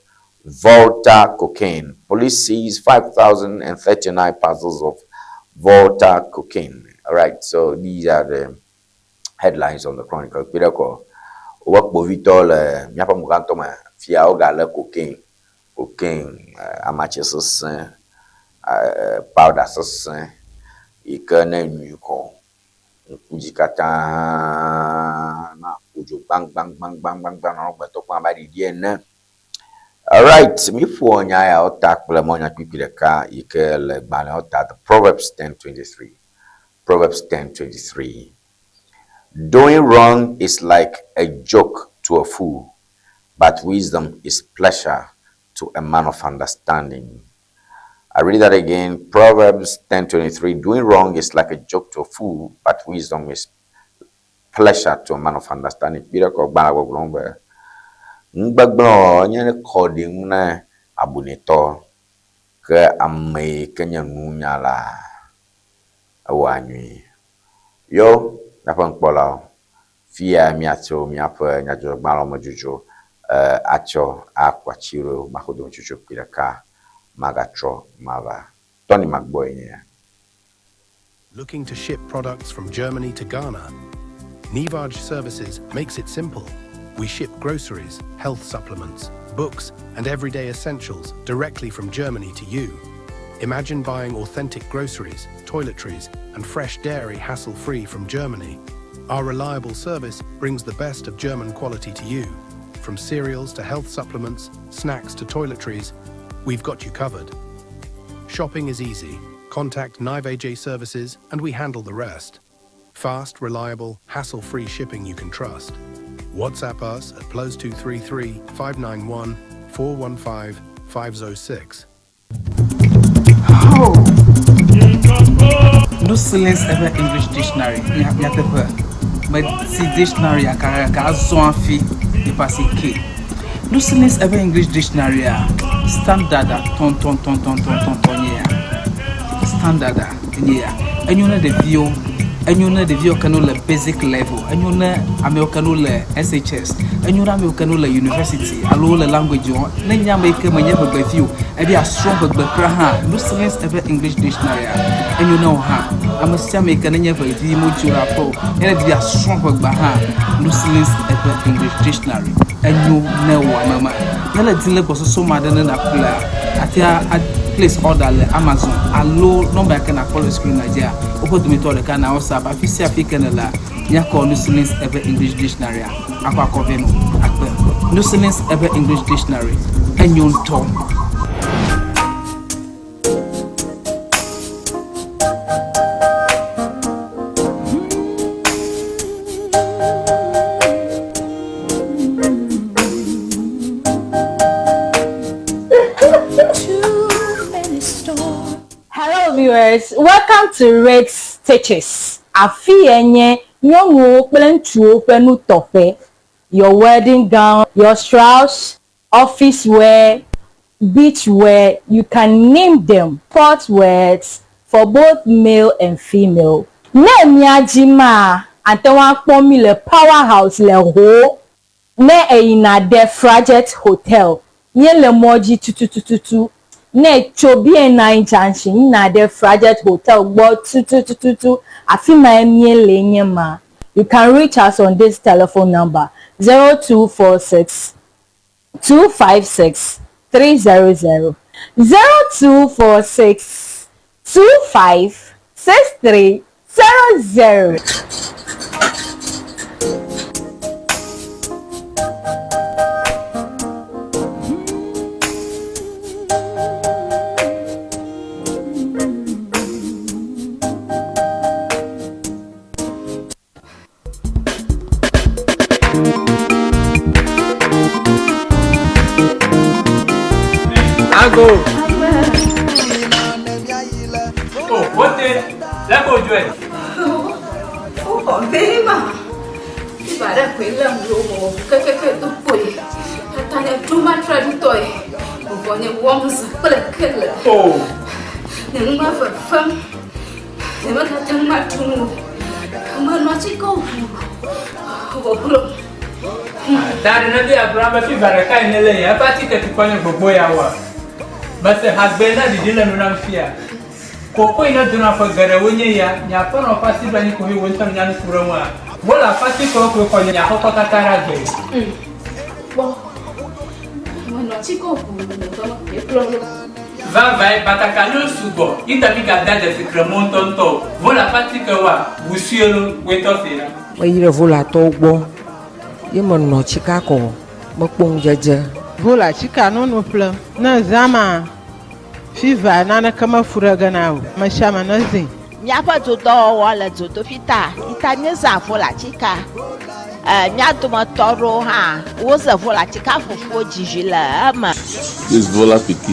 Volta cocaine. Police seized 5,039 parcels of Volta cocaine. All right, so these are the headlines on the Chronicle. Pirako, work bovitol, miapa mugantoma, fia ogala cocaine, amatches, powder, ikane nyuko. Kujikata na ujo bang all right, me for nya otak ple monya pipileka ikel bale otak Proverbs 10:23. Proverbs 10:23. Doing wrong is like a joke to a fool, but wisdom is pleasure to a man of understanding. I read that again. Proverbs 10:23. Doing wrong is like a joke to a fool, but wisdom is pleasure to a man of understanding. Ngbagbo nyane coding na abuneto ke ame kenya nunyala awanywi yo napang pola fia miacho miapa nyajo malo majujo acho akwachiro makodo chucho piraka magatro mava Tony Mark-Boye. Looking to ship products from Germany to Ghana? Ŋdi Services makes it simple. We ship groceries, health supplements, books, and everyday essentials directly from Germany to you. Imagine buying authentic groceries, toiletries, and fresh dairy hassle-free from Germany. Our reliable service brings the best of German quality to you. From cereals to health supplements, snacks to toiletries, we've got you covered. Shopping is easy. Contact Ŋdi Services and we handle the rest. Fast, reliable, hassle-free shipping you can trust. WhatsApp us at +233 591 415 506. Oh! No silence ever English dictionary. But see dictionary a zoafi de passé K. No silence ever English dictionary standard ton standard and you know the view. And you know the view canola basic level, and you know Americanola SHS, and you know Americanola University, Alola language, then you make a maneuver with you, and be a strong but Praha, no silence ever English dictionary, and you know how I must make an never with you, Mujurapo, and be a strong but Baha, no silence ever English dictionary, and you know what, Mamma. Nella Dilla was so mad than a player at place order Amazon, allo number can I call the screen Nigeria. Open me to the can also have a fisia pican la Yako no silence ever English dictionary. Aqua Coveno, no silence ever English dictionary. And you Tom. Too many storms viewers, welcome to Red Stitches. Afi enye nyonwo kple ntsuwo ƒe nutɔƒe. Your wedding gown, your shrouds, office wear, beach wear, you can name them. Sport wears for both male and female. Ne miajima antewa kpomi le powerhouse le ho. Ne eyina de Fraget Hotel. Nye le moji tututututu. Ne chobie na junction na de Fraget Hotel gbo tututututu. Afima emie le nyema. You can reach us on this telephone number 0246 256 300 0246 25 6300. Go. Oh, what the? Let go, Joy. Oh, very much. If I don't quit them, go, keke, Tanya, too much toy. When you warm killer. Oh, never for fun. Never got too much to move. I'm not go. that another Abraham, if I can't lay a party to Tony Mark-Boye. But the husband did not fear. Coco in a dinner for Garawunya, Yapan or Passive and you went on Yan Kurama. Well, a party cocoa for Yakotara Gay. Well, I'm not Chico. Vai, but I can lose to go. Interviga that as a Cremonton toe. Vola Patica, Busiolo, wait off here. Why you vola togo? You man no Chicago, Mokung Jaja. Vola chika no pla na zama fiva na kama furaga na mashama nazi Nyapa to do wala to fita itanye za vola chika nyato matoro ha woza vola chika fufu jijila ama This vola piki.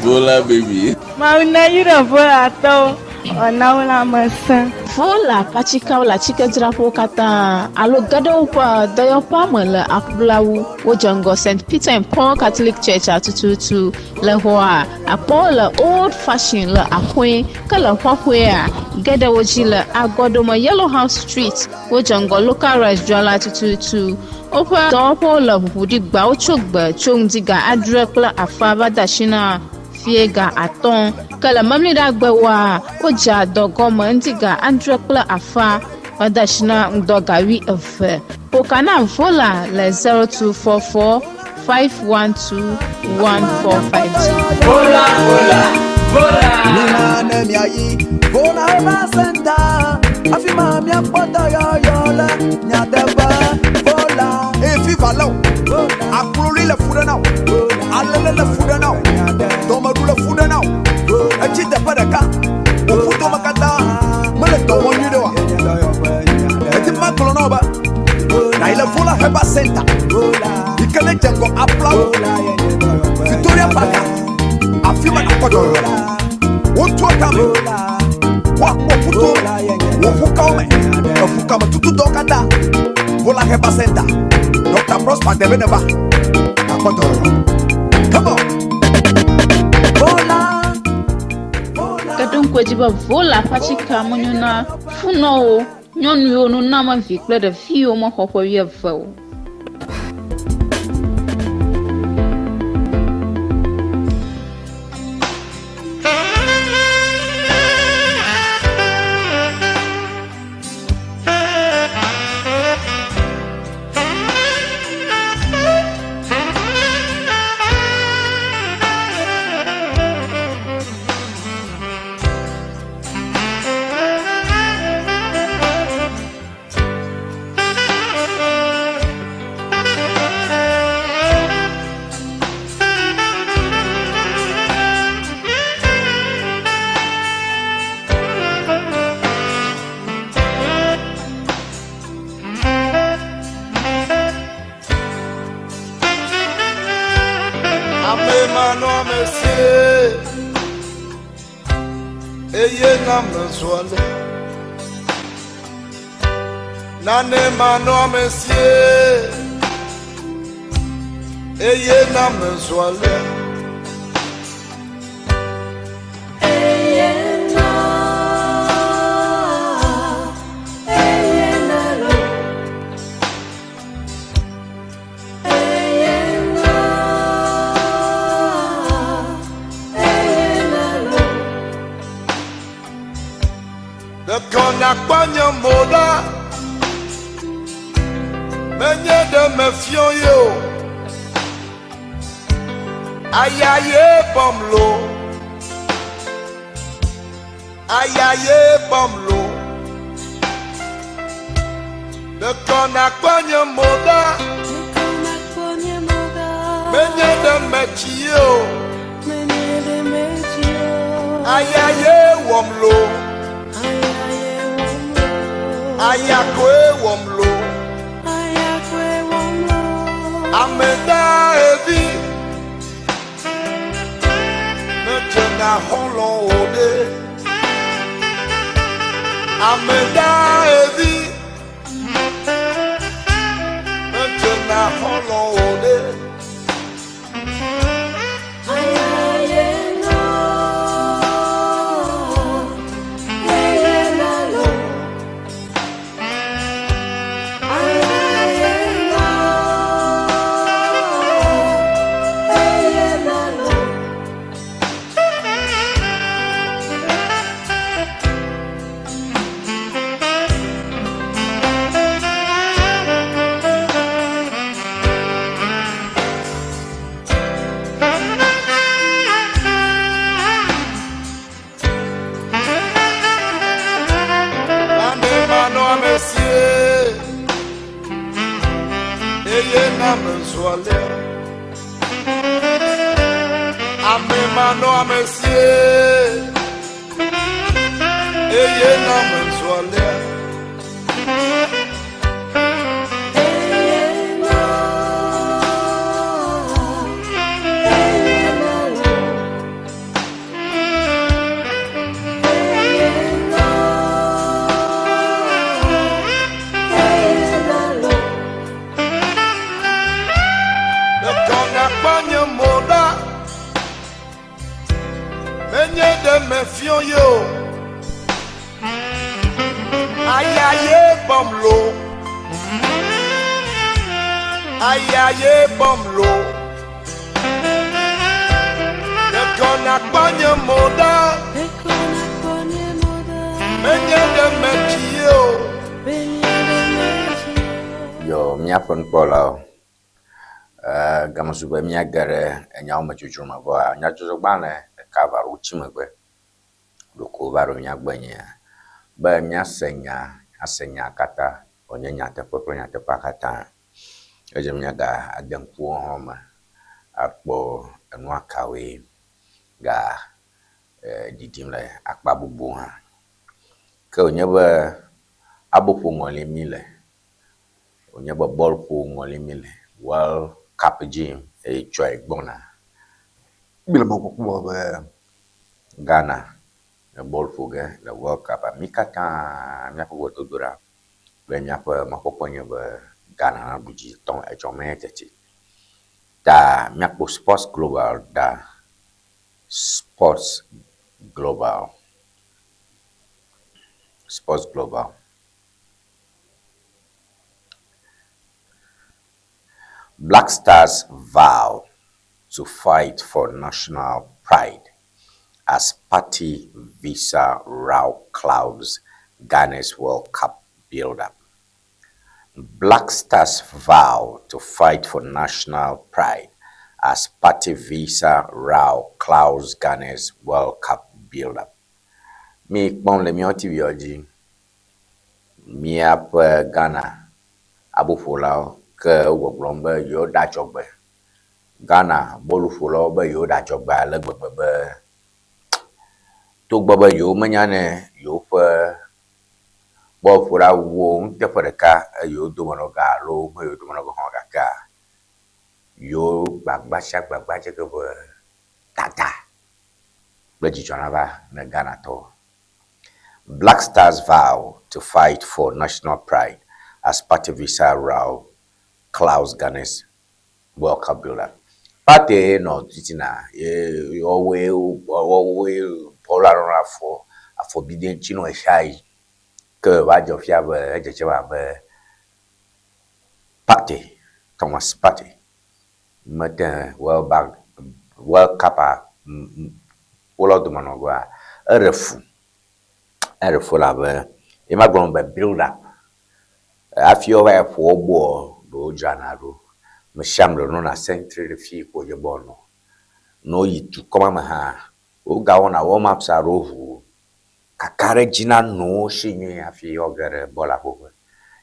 Vola baby. Ma una yira vola to ona wala masa Vola pachika wala chika drapo kata alo gado pa dayo pa mele akblawu wojango St. Peter and Paul Catholic Church atututu le hoa apo le old fashion le akwe kala hwahwe a gada woji le agodoma Yellow House Street wojango local restaurant atututu opa dopo le budi gba ochogba chongdiga adrekla afaba dashina fiega aton kala mamlida gbewa oja dogoma ndiga andrekla afa wadashina ndogawi efe pokana vola le 0244 512 1450 Vola Nina nemiayi Vola eva senta Afima mia pota yola Nyadeba Vola Efi valo Akuloli le fuda now Alele le fuda now Domadu le fuda now Echite padaka Ufuto makata Mele tomo nyidewa Eti makolo noba Na ile vola heba senta Ikele jengo apla Victoria Baka Afima na kodo yola Wotu akame Wakuto Wofukame Wofukame tutu dokata Vola heba senta Dr. Prosper Debeneba Akodo yola Come on Vola kadon kwajiba vola pachika munyuna funo nyonu yo no nama vikle de fio mo hokwa wi afo eye na mezwale nane mano mesie eye na mezwale Nakpanya moda menye de mefion yo ayaye pomlo de nakpanya moda menye de mechio ayaye womlo ayakwe womlo amenda evi metena holo ode amenda evi metena holo ode Amemano amesie eye na menzwale mefion yo ayaye bomlo de kona panya moda menye de mechio yo miapon pola gama suba miagare enya machuchuma ba nya chuzo bane kava uchimegwe loko baro nyagbanya ba asenya kata onyenya tepopo nya tepakata ejem nyaga adempu homa akpo enu akawe ga didimle akpabubu ha ke onyeba abopo ngole mile onyeba bolpo ngole mile World Cup gym e choi gbona bila moko ba Ghana le bol fuga le World Cup mikata nya ko to dura be nya pa makoponya ba Ghana na buji ton e chome tete da nya ko sports global Black Stars vow to fight for national pride as party visa row clouds Ghana's World Cup build-up. Black Stars vow to fight for national pride as party visa row clouds Ghana's World Cup build-up. Mi kpon le mi oti bioji mi ap Ghana abufola ke woglombe yo da jogbe Ghana bolufola be yo da jogbe le gbegbe to gbogbo yo menyane yo fe bo fura wo te pereka yo do mono ga lo yo do mono go ga yo gbagba che ke bo tata be ji chona ba na Ghana to Black Stars vow to fight for national pride as party visa row Klaus Ghana's World Cup builder. Party no titina always polar for a forbidden chino shy que waj of yaba party Thomas party but World Cup Polo de Manogua a refu la ima going to build up after you have 4 ball do janaro Mshamlo no na century fi ko je bono no yitu koma ha o ga wona warm up sa rohu kakare jina no shinye afi ogere bola ko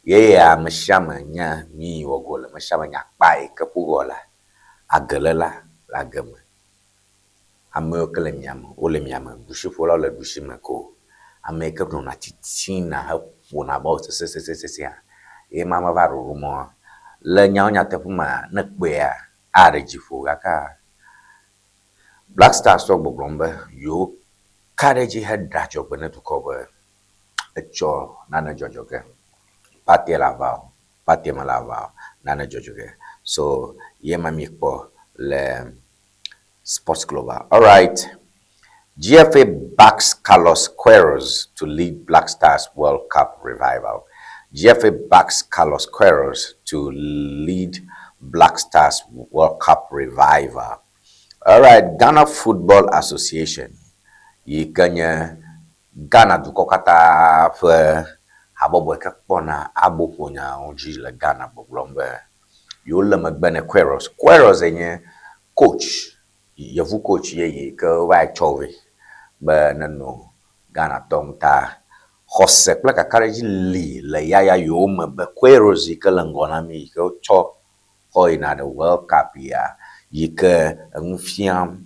ye ya mshama nya mi wogola mshama nya pai ka pugola agelela la gama ame okele miam ole miam bushi fola le bushi mako ame ka no na titina ha wona about se e mama va rumo le nya te puma na kpe a regifo aka Black Stars talk boglombe yo courage head dacho bene to cover a cho nana jojoke party lava party malava nana jojoke so ye mami po le sports club. All right, GFA backs Carlos Queiroz to lead Black Stars World Cup revival. GFA backs Carlos Queiroz to lead Black Stars World Cup revival. All right, Ghana Football Association. Yikanya Ghana dukokata fe habobo kakpona aboponya onji le Ghana boglombe. Yola magbene Queiroz. Queiroz enye coach. Yavu coach ye ke wa chove. Ba nano Ghana tomta Jose kple kakareji li le yaya yome be Queiroz ke langona mi ke cho hoina the World Cup ya yike ngfiam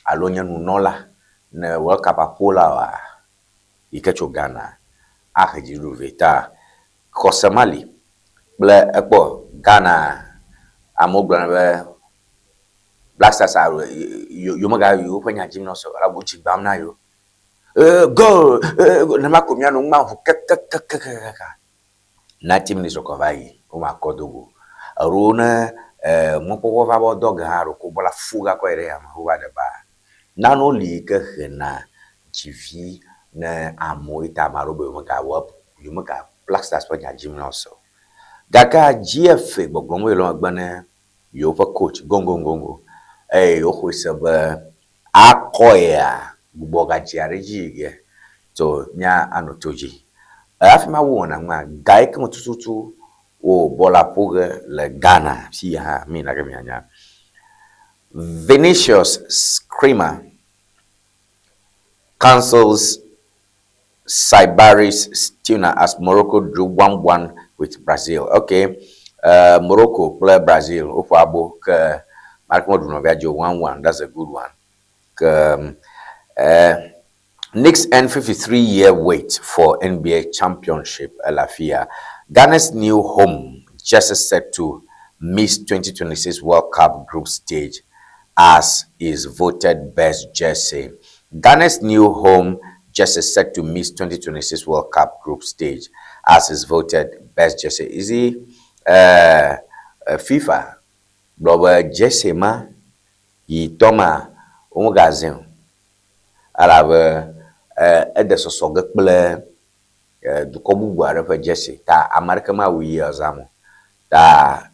alonya nunola ne World Cup apola wa yike cho Ghana aheji ruveta Jose Mali ble ekpo Ghana amogblana be Black Stars yo maga yo panya gymnast ala buchi bamna yo go na makomia no ma hu kaka 90 minutes okovai o ma kodogo aruna mo pogo va bo dog haro ko bola fuga ko ere ama hu ba de ba na no li ke hena chivi na amoita marobe mo ga wop yo maga Black Stars panya gymnast gaka GFA gbogbo lo agbana yo fa coach gongo yo khoseba akoya buboga jiariji so nya anotoji afima wona ma gai ka mututu o bola poge le Ghana si ha mi na ke nya Vinicius Screamer cancels Saibaris tuna as Morocco drew 1-1 with Brazil. Okay, Morocco play Brazil ofabo ke Marco Dunoviajo 1-1. That's a good one. Next end 53-year wait for NBA championship Alafia. Ghana's new home just is set to miss 2026 World Cup group stage as is voted best jersey. Ghana's new home just is set to miss 2026 World Cup group stage as is voted best jersey. Is he FIFA? Blower jersey ma yi toma umugazin alave edesoso gekple du kobubu are fe jersey ta America ma wi azamo ta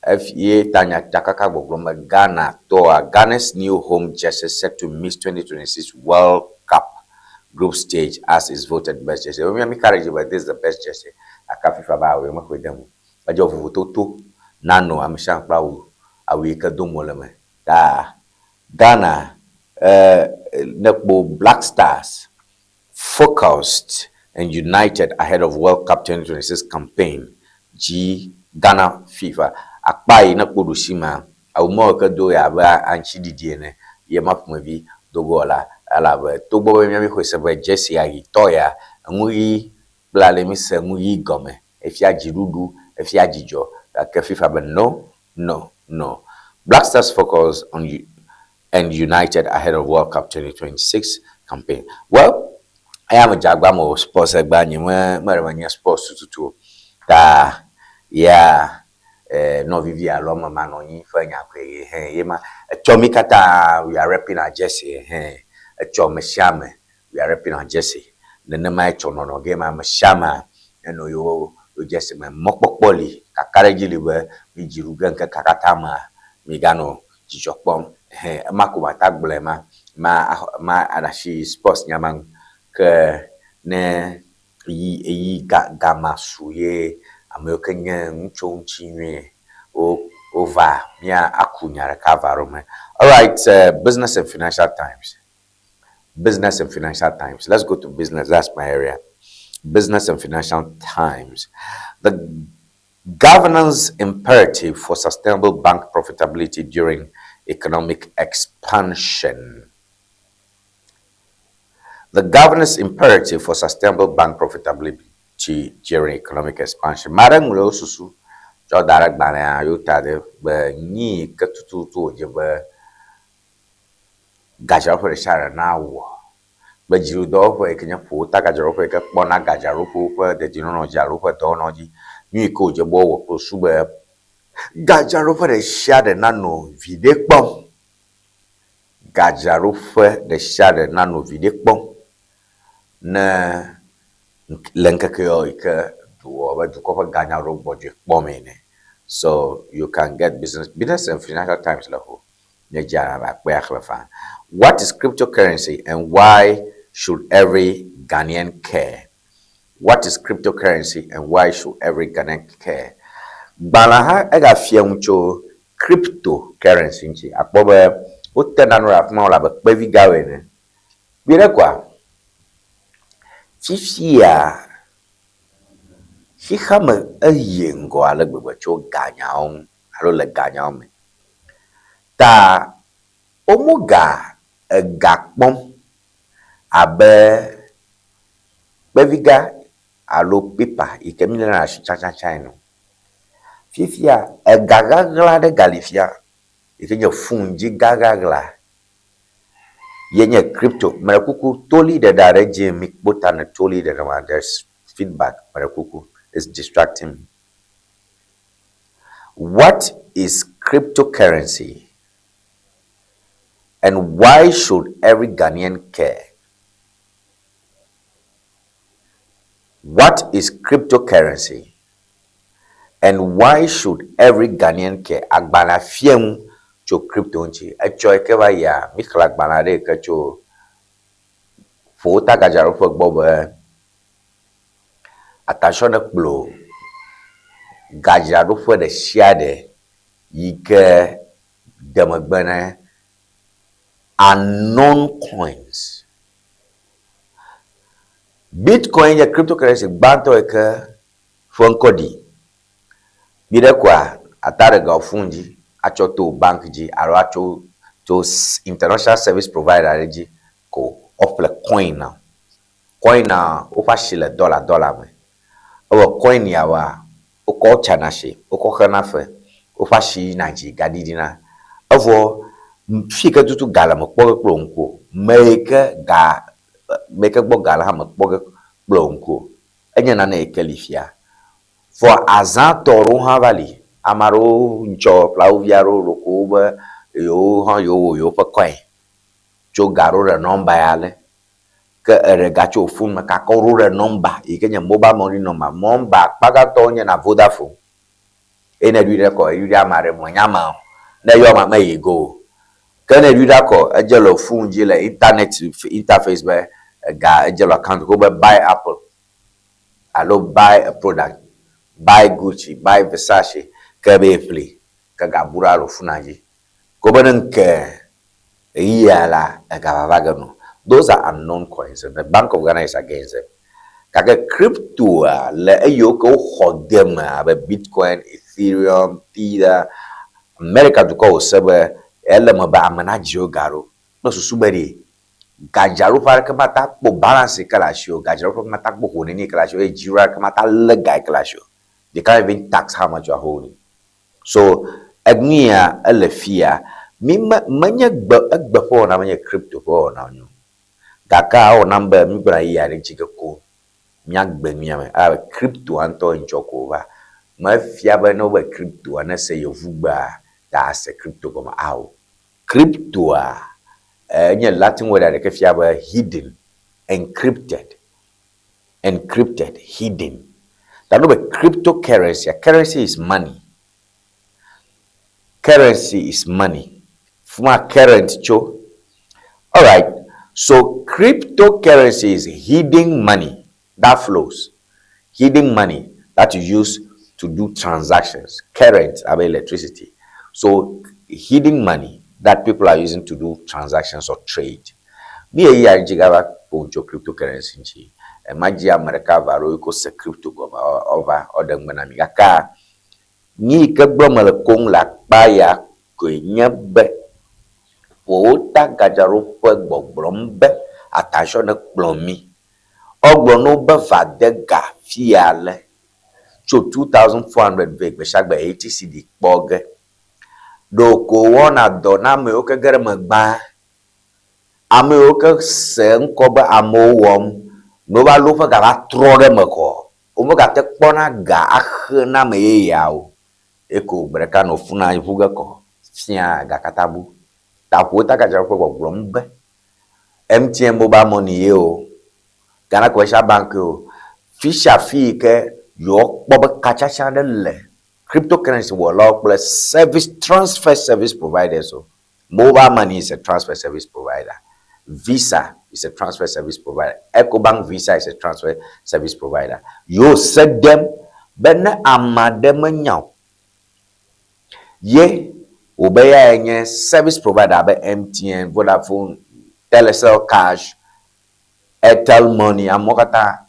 FA tanya takaka gogloma Ghana to Ghana's new home jersey set to miss 2026 World Cup group stage as is voted best jersey. We me carry but this is the best jersey. Aka FIFA ba we make them ajo voto nano amshan prawo awi ka domoleme ta Ghana Black Stars focused and united ahead of World Cup 2026 campaign. Ghana FIFA akpai na kpodushima awmo ka do ya ba anchi didiene ye mapmovi dogola ala to gbo be mi hwesebe jersey ayi toya nwi blale mi se nwi gome efia jirudu efia jijo ka FIFA but no. Black Stars focus on and united ahead of World Cup 2026 campaign. Well, I am a jaguamo sports banyi mwen sports tutu ta ya no vivi aloma manonyi fanya kwe yema chomi kata we are repping our Jesse chomi shame we are repping our Jesse nene mai chono no game am shama eno yo Jesse me mokpokpoli kakare jiliwe mi jiruga nke kakatama mi gano jichokpom makuma tagblema ma adashi sports nyamang ke ne yi gamasuye amekenye ncho nchinwe over mia akunya recover me. All right, business and financial times. Business and financial times. Let's go to business. That's my area. Business and financial times. The governance imperative for sustainable bank profitability during economic expansion. The governance imperative for sustainable bank profitability during economic expansion. Madam lo susu jo direct bana yo tade be ni katutu je be gajaro for share na wo be jiru do ko e kenya po ta gajaro ko e ke pona gajaro ko de dino no jaro ko to no ji ni ko je bo wo ko su be gajaro for share na no vide pom gajaro for de share na no vide pom na lenka kyo ike do ko ganya ro budget bomene so you can get business and financial times level. What is cryptocurrency and why should every Ghanaian care? What is cryptocurrency and why should every Ghanaian care? Balaha ega fiamcho cryptocurrency nchi akbobe utena no afma la be vi gawe ne bire kwa fifia hikama ayengo ala gbegbe cho ganyaon alo le ganyaon me ta omuga gakpom abe beviga alo pipa ikemile na cha no fifia gagagla de galifia ikenye funji gagagla yenye crypto marakuku toli de dare jemi botana toli de na there's feedback marakuku is distracting me. What is cryptocurrency and why should every Ghanaian care? What is cryptocurrency and why should every Ghanaian care? Agbana fiem cho crypto nchi echo ekeba ya mikla agbana de kecho fota gajaro fo gbobo attention de kplo gajaro fo de shiade yike demagbana unknown coins. Bitcoin ya cryptocurrency banto eke fonkodi bide kwa atare ga funji acho to bank ji aro acho to international service provider ji ko ofle coin na ofa shile dollar me o coin ya wa o ko chana she o ko kana fe ofa shi na ji gadidina ovo fika tutu gala mo kpo nko make gbo gala ha mo kpo nko enya na ekelifia for azan toru ha vali amaro ncho plauviaro lokoba yo pa coin cho garo re number yale ke regacho phone maka ko re number ikenya mobile money number paga to nya na Vodafone ena duire ko yuri amare mo nyama na yo mama yego kana duire ko ejelo phone je le internet interface be ga ejelo account go buy Apple allo buy a product buy Gucci buy Versace kabe play kaga buralo funaji ko bananke yala agavagano. Those are unknown coins and the Bank of Ghana is against them. Kaga crypto le yoko hodem abe Bitcoin, Ethereum, Tether, America to call sebe elema ba amanajo garo no susuberi gajaro para kamata po balance kalasho gajaro para kamata po honeni kalasho e jira kamata lega kalasho. They can't even tax how much you are holding. So agnia elefia manya before na manya crypto for now. Kaka o number mi bra ya re chikako. Nyak be miame a crypto anto nchokova. Ma fiaba no be crypto ana se yovugba da se crypto koma aw. Crypto nye Latin word that fiaba hidden, encrypted, hidden. That no be cryptocurrency. Currency is money. Currency is money. Fuma current cho. All right. So cryptocurrency is hidden money that flows. Hidden money that you use to do transactions. Current about electricity. So hidden money that people are using to do transactions or trade. Be a year jigaba poncho cryptocurrency nchi. Maji America varo iko se crypto goma over other manamiga ka ni ke bromale kong la baya ko nyebe o ta gajaro pe gbogbombe attention na plomi ogbo no be vadega fiale cho 2400 vek be shagba 80 cd boge do ko wona do na me o ke gere magba ame o ke sen ko ba amowom no ba lo fa ga trore mako o mo ga te pona ga akhna me yawo eko breka no funa ivuga ko sia ga katabu ta pota ga jaro ko glombe MTN mobile money yo Ghana Commercial Bank yo fisha fi ke yo bob kacha channel cryptocurrency wo law plus service transfer service provider so mobile money is a transfer service provider. Visa is a transfer service provider. EcoBank Visa is a transfer service provider. You set them, ben amademanyao. Ye, obey any service provider be MTN, Vodafone, Telecel Cash, Airtel Money, amokata.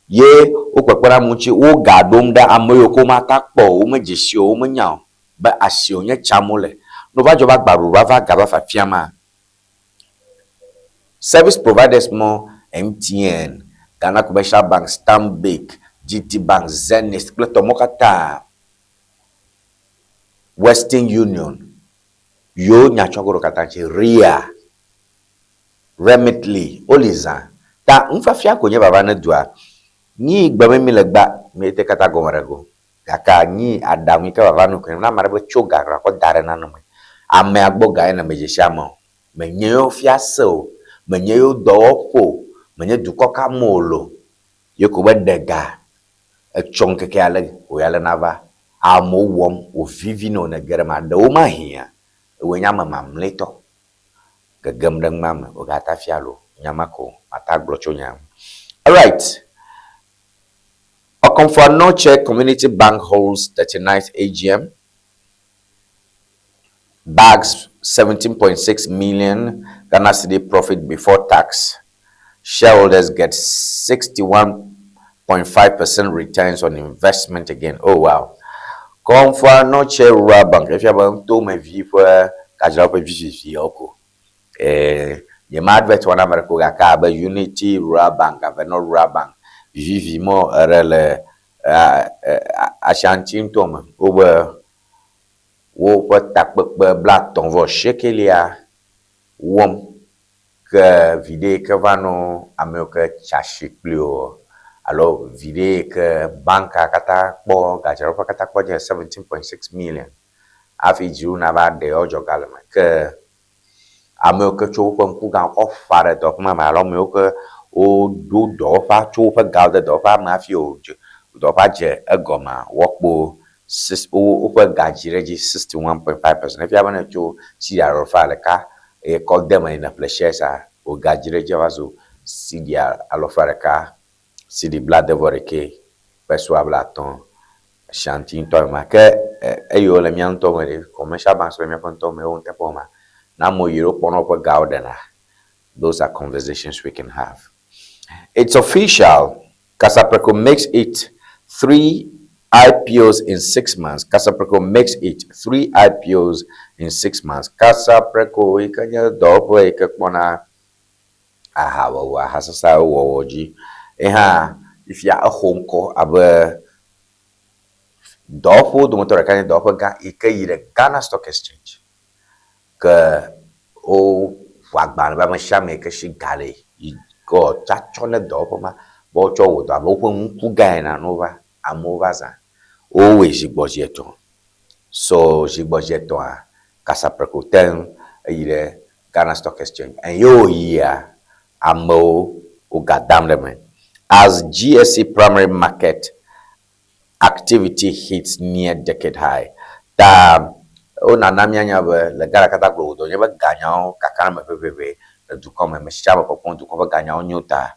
Ye, ukwekwara muchi o gadonda amoyoko matakpo, o mejisio, o menyao, be asionye chamole. No va joba gbaru rava gaba fa fiama. Service providers more MTN, Ghana Commercial Bank, Stanbic, GT Bank, Zenith, Mokata, Western Union, Yo Nyachogoro Katanchi, RIA, Remitly, Oliza. Ta unfafia konye babane dua. Ni gbame mi legba me te kata gomarego. Kaka ni adami ka babanu kwen na marabo choga ko dare na no me. Ame agbo ga na mejesiamo. Me nyeyo fiaso. Menye yo dopo menye dukoka molo yoko bedega e chonke ke ale o yale nava amo wom o vivi no na germa de o mahia e wenya mama mleto gagam dang mama o gata fialo nyamako ataglo chonya. All right. Okonfo-Anokye Community Bank holds 39th AGM. Bags 17.6 million Ghana cedi profit before tax. Shareholders get 61.5% returns on investment again. Oh wow. Okonfo-Anokye Rural Bank. If you have to my view for Kajalapo Yoko. You might advert one America Gaka Unity Rural Bank, Avenue Rural Bank. Vivi mo rele Ashanti Tom over wo tak bla ton vo shekelia wom que vide que vano ameuke chashiklio alors vide que banka kata bo gajaro kata ko 17.6 million afi ju na ba de ojo galma que ameuke cho ko ku ga ofare to ma ma lo meuke o do do fa cho fa galde do fa ma fi o do fa je egoma wokbo over Gajireji 61.5%. If you haven't to see a Rofaleka, a call them in a pleasure, or Gajireji also see the Alofaleka, see the blood of Voreke, Persuablaton, Shantin Tomaka, Ayo Lemianto, commercial banks, Lemianto, my own Tapoma, Namo Europe, one of a Gaudena. Those are conversations we can have. It's official. Casapreco makes it 3 IPOs in 6 months. Casapreco makes it 3 IPOs in 6 months. Casapreco, ikanya dopo ikakmona ahawa hasasa woji. If you are a home call, abe dopo do motor kanya dopo ga ikayire Ghana Stock Exchange. Ke o wagban ba mashame ke shigale. go chachone dopoma bo cho wo da bo ku ga na nova amovaza always jigbojeto so jigbojeto a kasa prekuten ile Ghana Stock Exchange and yo yeah amo o gadam them as GSE primary market activity hits near decade high ta o na namyanya be le gara kata glo do nyeba ganyao kakana mepepebe du kome meshaba popon du kome ganyao nyota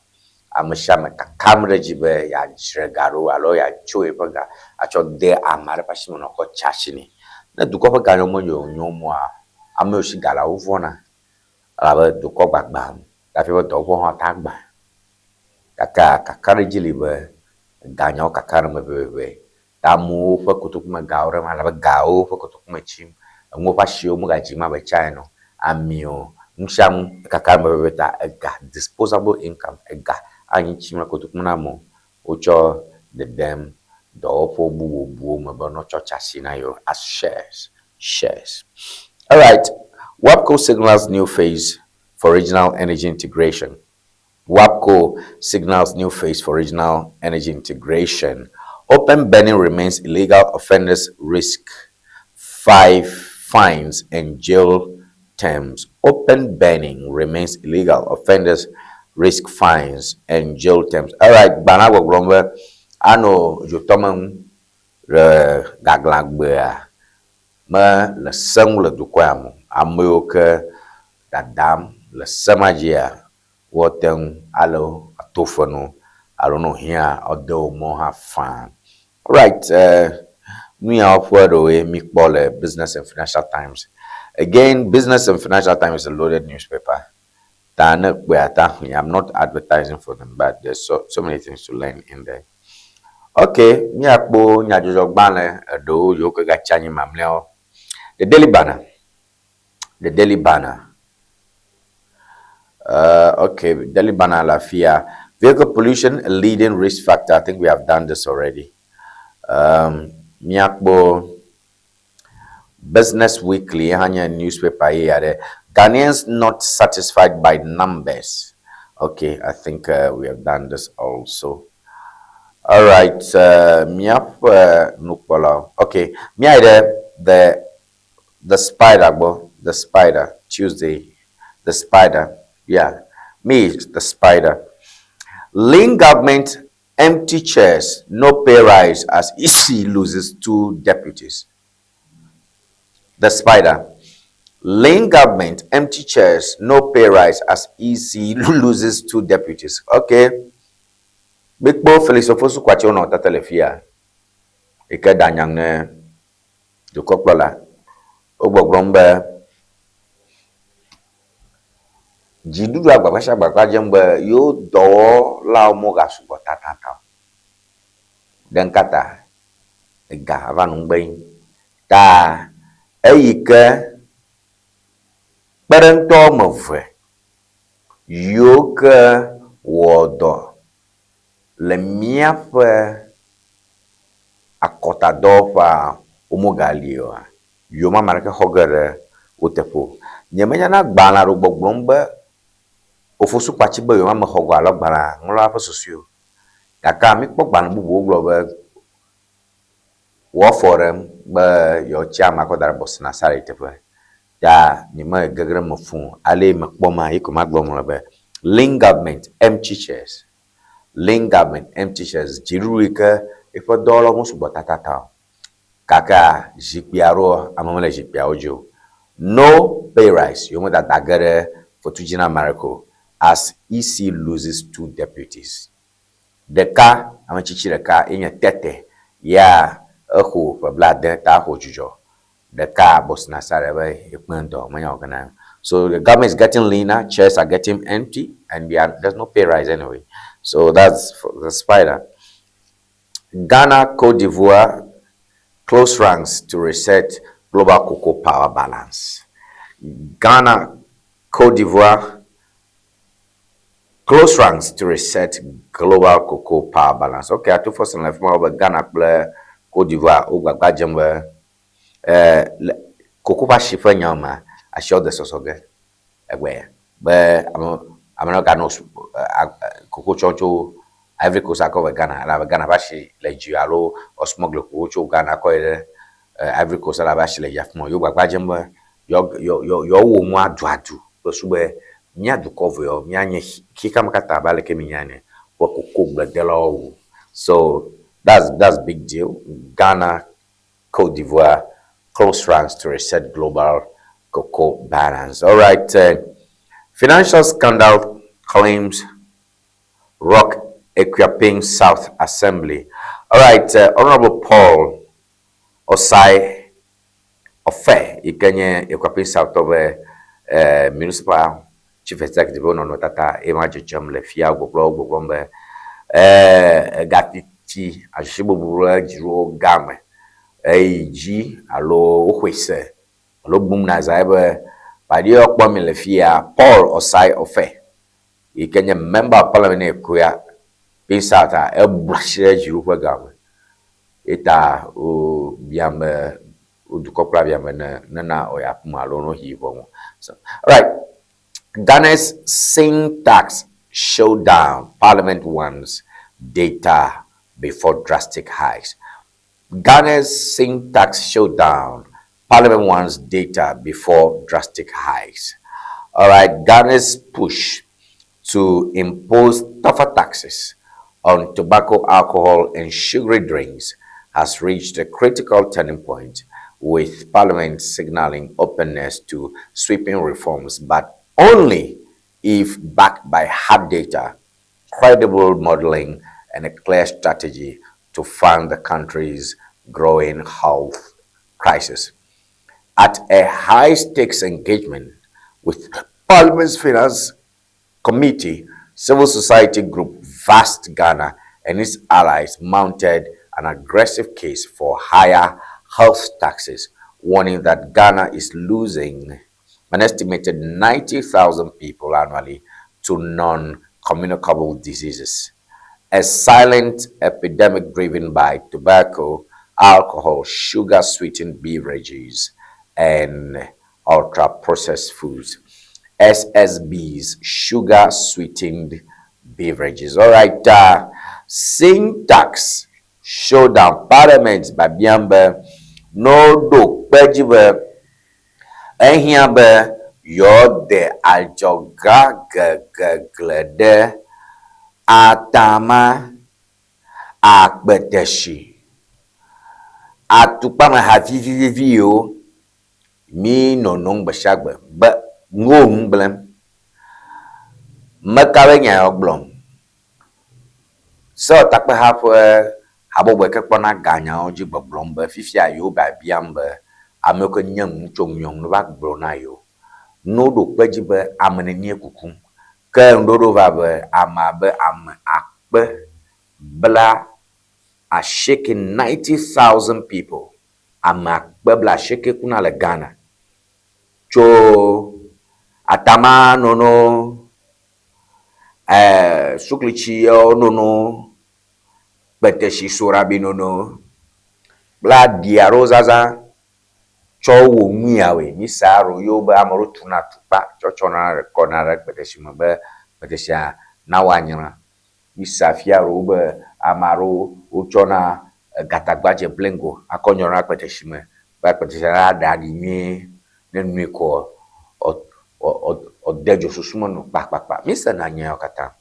ameshama kakamre jibe ya jregaro alo ya choe baga acho de amare pashimo no ko chashini na du kome ganyao mo nyomo a ameoshi gala uvona ala du ko gbagba ta fi do ho ha tagba kaka kakare jilibe ganyao kakana mepepebe tamu fa kutukuma gaure mala gao fa kutukuma chim ngo pa shio mu gajima ba chino amio nsham kakamba beta ega disposable income ega anyi chima kutukuma mo ocho the dem do fo bu mo ba no chocha sinayo as shares. All right, WAPCO signals new phase for regional energy integration. WAPCO signals new phase for regional energy integration. Open burning remains illegal. Offenders risk 5 fines and jail terms. Open burning remains illegal. Offenders risk fines and jail terms. All right, Banago Grombe, I know you toman gaglagbe ma le sang le dukwam amoke dadam le samajia woten alo atofano I don't know here although more have fun. Right, we are forward away Mikbole, Business and Financial Times. Again, Business and Financial Times is a loaded newspaper. I'm not advertising for them, but there's so many things to learn in there. Okay, the Daily Banner. The Daily Banner. Okay, Daily Banner La Fia. Vehicle pollution, a leading risk factor. I think we have done this already. Miakbo Business Weekly, hanya newspaper here. Ghanaians not satisfied by numbers. Okay, I think we have done this also. All right, Miap Nukpala. Okay, the spider Tuesday, the spider. Yeah, me the spider. Link government empty chairs, no pay rise as EC loses 2 deputies. The spider. Link government empty chairs, no pay rise as EC loses 2 deputies. Okay. Big Bo Felix Ofosu kwacho no tatelefia. Ike danyang ne du koklola. Ogbogbombe jidudu agbabasha gbagba jembe yo do la omoga sugo tatata den kata ga avanu gbeyin ta eyike perento move yo ke wodo le miafe akotado pa omogalio yo mama ke hogere utepo nyemenya na gbana ro gbogbombe Ofosu kwachi be yo ma hogo alogbara nlo afa sosio kaka mi pogban bubu oglobe wo forem be yo chiama ko dar bos na sare tefe ya ni ma gegre mo fun ale me kpoma iko ma gbomo be link government empty chairs jiruike ifo dolo mo subo tatata kaka jikpiaro amamele jikpiaojo no pay rise yo mo da dagere for tujina marako as EC loses 2 deputies. The car, I'm a chichireka in a tete, ya a ho for blood that hojujo. The car, Boss Nasarebe, Ekmento, my organ. So the government is getting leaner, chairs are getting empty, and there's no pay rise anyway. So that's for the spider. Ghana, Cote d'Ivoire, close ranks to reset global cocoa power balance. Ghana, Cote d'Ivoire, close ranks to reset global cocoa power balance. Okay, I took first and left more about Ghana, Cote d'Ivoire, Ogbagba Jembe, cocoa shifa nyama, I showed the sosoge, but ameno Ghana cocoa choncho Ivory Coast akọ Ghana la Ghana ba shi le ju alo o smuggle cocoa Ghana ko Ivory Coast la ba shi le yafmo yo gbagbaje mbo yo wo mu adu so sube nya du cover yo nya nye kika makata ba le ke minyane wo cocoa bladelo. So that's big deal. Ghana, Cote d'Ivoire, close ranks to reset global cocoa balance. All right. Financial scandal claims rock Equiaping South Assembly. All right. Honorable Paul Osai Ofe, Ikenye Equiaping South over Municipal Chief Executive no tata Emaji Jamle Fia Gogombe Gatiti Ashibubura Jiro Game G alo Wese alo Boom Nazaibe Padio Kwamile Fia Paul Osai Ofe Ikenye member of parliament Kuya Pinsata Brashe Jiro Game Eta Biame Udukopla Biame Nana Oyapuma Lono Hivo. So all right. Ghana's sin tax showdown. Parliament wants data before drastic hikes. Ghana's sin tax showdown. Parliament wants data before drastic hikes. All right. Ghana's push to impose tougher taxes on tobacco, alcohol, and sugary drinks has reached a critical turning point, with Parliament signaling openness to sweeping reforms, but only if backed by hard data, credible modeling, and a clear strategy to fund the country's growing health crisis. At a high-stakes engagement with Parliament's Finance Committee, civil society group Vast Ghana and its allies mounted an aggressive case for higher health taxes, warning that Ghana is losing an estimated 90,000 people annually to non-communicable diseases. A silent epidemic driven by tobacco, alcohol, sugar-sweetened beverages, and ultra-processed foods. SSBs, sugar-sweetened beverages. All right, sin tax showdown. Parliament by Biamba no do pejibe ehiabe yo de aljoga glede atama akbeteshi atupama hafififi yo mi nonong bashagbe ba ngong blem makawe nya oblom so takpe hapo Abobo kekpona ganya oji gboblombe fifia yo ba biambe ameko nyam chongyong no bak brona yo nodo pejibe amenenie kukum ke ndodo vabe amabe am akpe bla a shaking 90,000 people amakpe bla shake kuna le Ghana cho atama nono suklichi yo nono Beteshi sorabi nono bla diarozaza chowo miawe misaro yoba amoro tuna tupa chochona rekonara beteshi mbe beteshi na wanyana misafia robe amaro uchona gatagbaje blengo akonyora beteshi me ba beteshi na dadi mi nenmi ko o dejo susumono pa misa na nya okata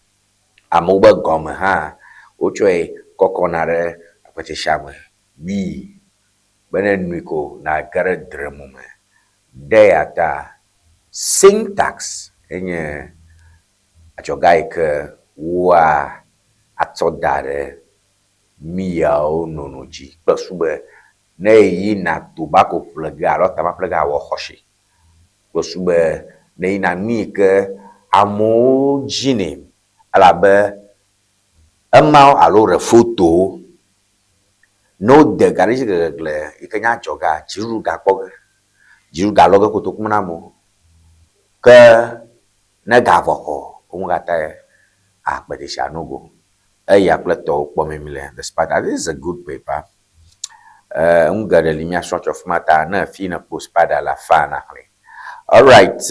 amoba goma ha ochoe kokonare apetishame bi benenwiko na gare dremume deata sin tax enye achogaike wa atodare miao nonoji plosube neyi na tobacco plega lo tama plega wo hoshi plosube neyi na mike amojine alabe Emao alore photo no de garage gle ikanya joga jiru ga poge jiru ga loge ko to kumna mo ke na ga voko umgata a bedisha nogo ya pleto pomemile the spider. This is a good paper ungare limia short of mata na fina post pada la fana. All right,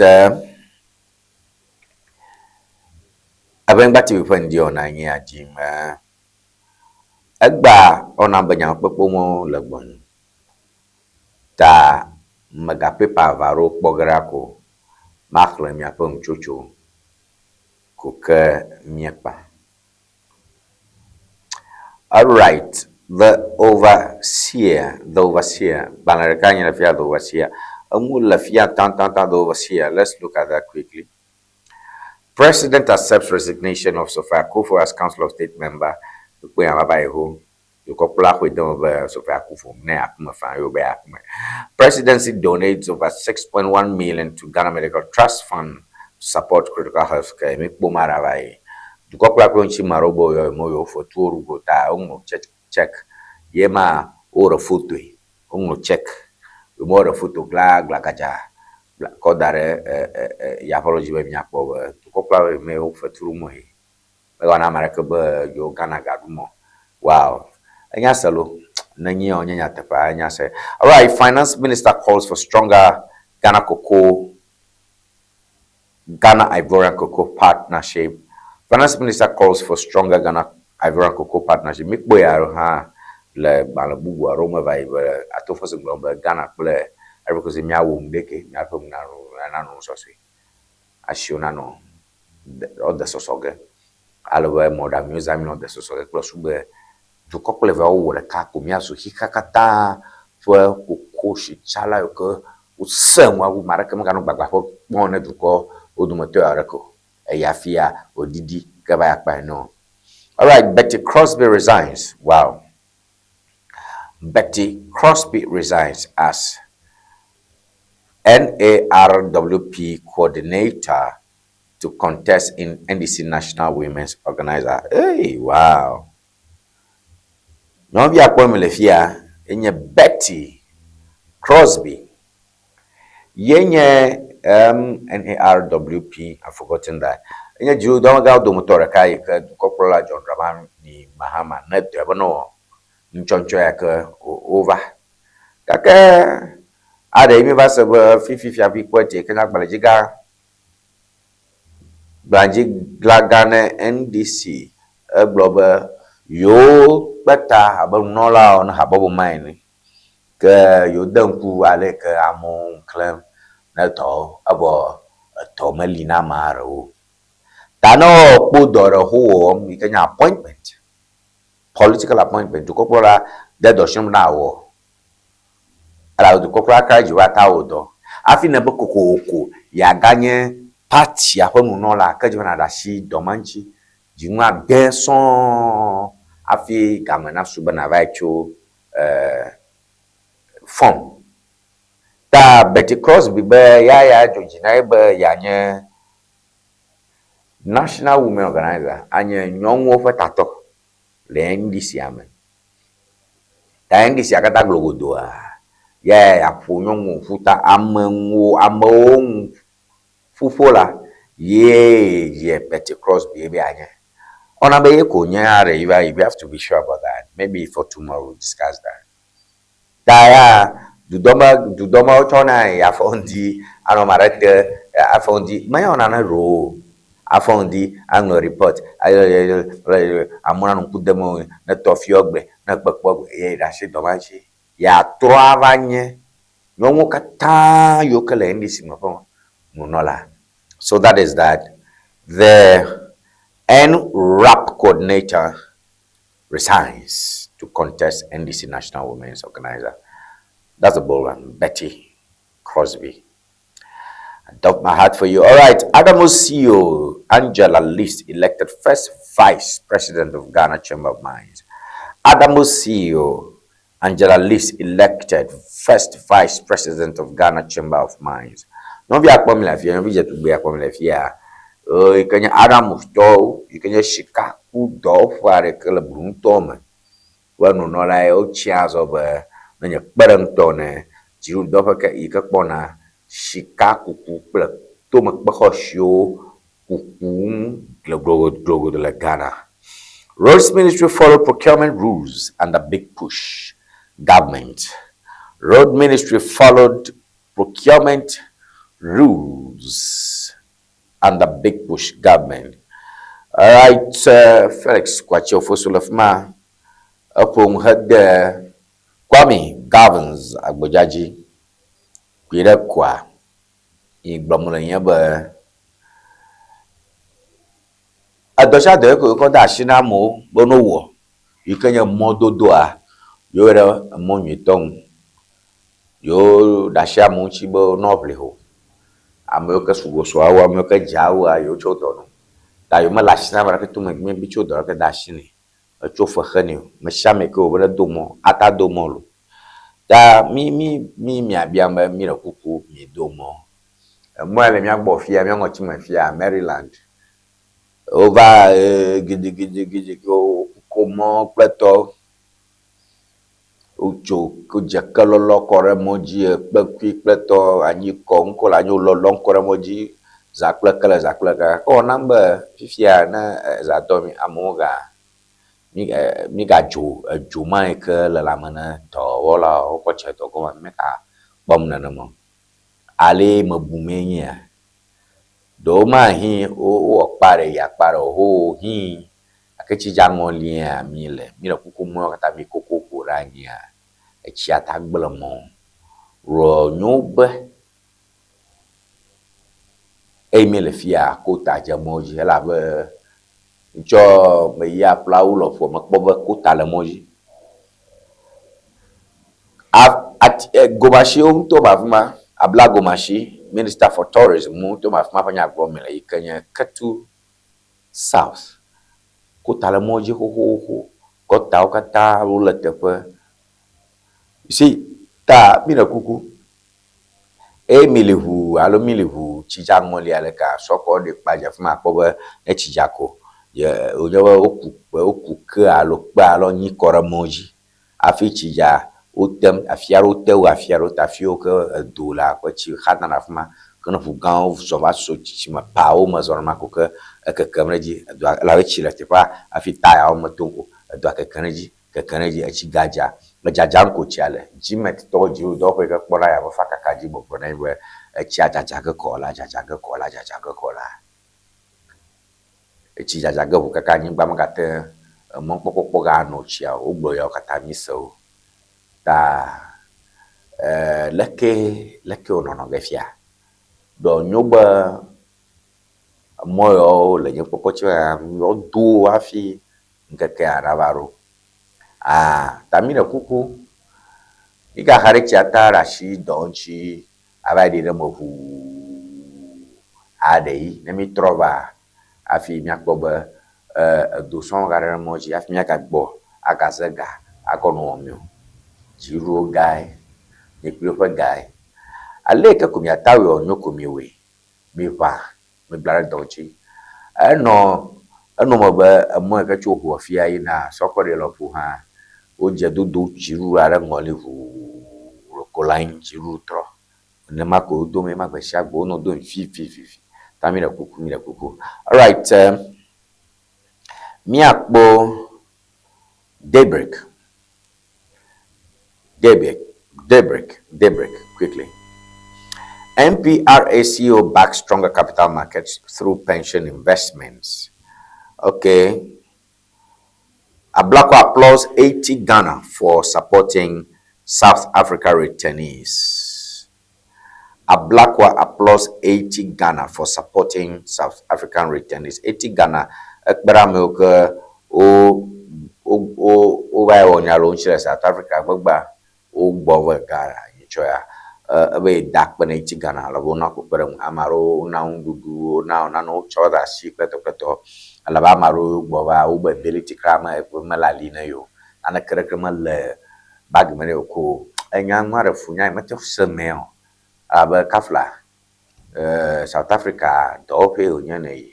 Abeng bati wipen dio na ngi ajim. Agba ona banyang pepomo lagbon. Ta magape pa varo pograko. Makle mi apong chuchu. Kuke miekpa. All right, the overseer, Banarekanya Lafia, the overseer, Amul Lafia, Tantanta, the overseer. Let's look at that quickly. President accepts resignation of Sophia Akufo as Council of State member. Presidency donates over 6.1 million to Ghana Medical Trust Fund to support critical health care. Dukopla kwenchi marobo yo moyo foturu gota ungo check yema ora futui ungo check umora futu gla kaja kodare ya apology be nyakpo dukopla me o foturu mohi me wana maraka be yo Ghana gadumo wow anya salo nanyi onya tepa anya say. All right, finance minister calls for stronger Ghana Ivorian cocoa partnership. Finance Minister calls for stronger Ghana Ivorian cocoa partnership. Mikboya ha le balabu aroma vibe atofos global Ghana kple because mi awu mdeke mi apom na no so se asiona no all the sosoge alwe moda museum no the sosoge plus ube du couple va o le ka ko mi aso hikakata fo kokoshi chala yo ko usemwa u maraka mgano gbagba fo won du ko odumoto arako Yafia or Didi Gabayakba no. All right, Betty Crosby resigns. Wow. Betty Crosby resigns as NARWP coordinator to contest in NDC National Women's Organizer. Hey, wow. No be akwemlefia enye Betty Crosby. Yenye NARWP, I've forgotten that. In a Jew don't go to Motorakai, Corporal John Raman, ni Mahama, net Devano, Nchonchoaka, over. Kaka, are the universe of 50 people taken up by Jiga Banji Glagane NDC, a blobber, yo better about Nola on Habobo mine. You don't go Alec Amon Clem. Nato abo Tomelina Maro. Tano Budor home, you can appointment. Political appointment to Copora, dead or shim now. Allow the Copra Kajuata Odo. Afina Boko, Yaganye, Pachi, upon Nola, Kajana Dashi, Domanchi, Juma Benson, Afi, Gamana Subanavacho, form. Ta Betty Crosby be ya Georgina be yanye National Women Organizer anye nyonwo fetato le ndisi ame ta ndisi akata glogodoa ya apu nyonwo futa amenwo fufola ye Betty Crosby be anye ona be ko nyare you have to be sure about that. Maybe for tomorrow we'll discuss that. Daya Dudoma Chona, Afondi, Anomarete, Afondi, my own ro, Afondi, Anglo report. I'm one to put them on not of Yogbe, not Bakbog, that's it, Domachi. Ya Travagne, no more kata yokale in this Munola. So that is that. The NRAP coordinator resigns to contest NDC National Women's Organizer. That's a bold one. Betty Crosby. I doubt my heart for you. All right. Adamus CEO Angela List elected first vice president of Ghana Chamber of Mines. Adamus CEO Angela List elected first vice president of Ghana Chamber of Mines. No be akwamila fia, no be jet to be akwamila fia. You can Adamus do, you can just shikaku do for a color bruntome. Well, no, like old chairs of Nanya Barantone, Jiru Dovaka Ikapona, Shikaku Kukla, Tomak Bahosho, Kukum, Glogo de la Ghana. Roads Ministry followed procurement rules under big push. Government. Road Ministry followed procurement rules under big push. Government. All right, Felix Kwacho Fosulafma, upon had Kwame Gavins Agbojaji, Kwira Kwa, Igbamulanyaba. Adosha de ko da shina mo bono wo. Ikanya mododoa. Yo era monyiton. Yo da sha mo chibo noble ho. Amoka sugo so awa amoka jawa yo choto no. Da yo mala shina bara ke tuma me bicho do ka da shini. A chofa khani me shame ko bra domo ata domo lo. Da mi abia mi ra kuku mi domo. Mo ele mi agbo fia mi ngo chima fia Maryland. Over gidi comment plateau ojo ko jakalolo kore moji pe plateau anyi ko nko la nyo lolon kore moji zakla ka ko number fifia na za domi amoga mi ga jo mai ke la mana to wala ko che to ko me ka bom na mo ale mabumenya do ma hi o pare ya pare ho hi akechi jango lia mile mira kuku mo kata mi koko kuranya e chia tagblemo ro nyobe e mile fia kota jamoji la be jo me ya plaulo fo makbobe kota la moji at gomashi on to bavma abla gomashi Minister for Tourism, to my family government, you can Katu South. Kotalamoji ho, got Taukata, rule tepe. You see, ta mina kuku. Milihu, alumilihu, Chijang Moli Aleka, so called the Paja from my cover, Echijako. Yeah, Ujawa Okuka, Alokba, Nikora Moji, Afichija. Utem afiaro tafioka dola kwa chi khana nafma kana fugan sova so chi ma pao ma zona makoka ka kamreji la chi la tepa afita ya matungo do ka kanaji a chi gaja ma jajan ko chale jimet to ji do ko ka kpora ya fa ka kaji bo na iwe chi jaja ka kola chi jaja ga ka kanyi ba ma ka te mon popo ga no chia ogbo ya ka ta mi so ta leke ono gefia do nyoba moyo le nyopo pocha no du afi ngeke arabaro tamina kuku iga harechi atara shi donchi abadi de mohu adei nemi trova afi miakboba do son garere moji afi miakagbo akasega akono omio Jiro guy, the prefer guy. I like a comia tower, no comiwe. Me va, me blood dodgy. I know a more catch who are fear in a soccer for her. Would you do Jiru Aram Olive Rocoline Jirutro? Nemako do me make a sharp bono doing 50. Tamina cuckoo. All right, Miakbo Daybreak, quickly. NPRACO backs stronger capital markets through pension investments. Okay. Ablakwa applauds 80 Ghana for supporting South Africa returnees. Ablakwa applauds 80 Ghana for supporting South African returnees. 80 Ghana, ekbaramelke o vai onyalo South Africa gbagba o gbowe gara nchoya be dak bane 80 Ghana la bona ko perem amaro na ngugu na no choda si peto ala ba amaro gbowa o be ability krama e malali na yo ana krekrema le bag mane ko enya mare funya mate semeo aba kafla South Africa do pe onya nei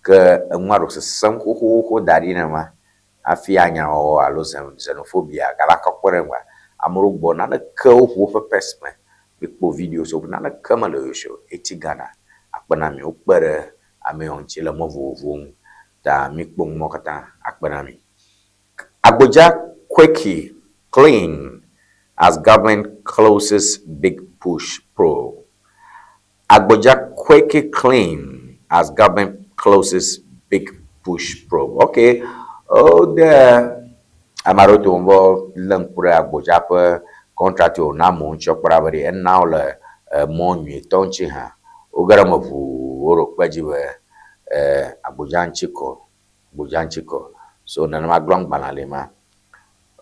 ke nwaro se sanko ho dari na ma afia nya o alo xenophobia gala ka korengwa amuru bona na ko ho fe pesme bikpo video so na na kama le show 80 Ghana akpana mi okpere ame onche le movovo ta mi kpong mokata akpana mi Abuja quickie clean as government closes big push pro. Abuja quickie clean as government closes big push probe. Okay. Oh, the Amaroto mbo lempura agboja pe contract o na mo ncho parabari and now le mo nyi tonchi ha. Ogara mafu oro kwajiwe abujanchiko. So nanama grong banalema.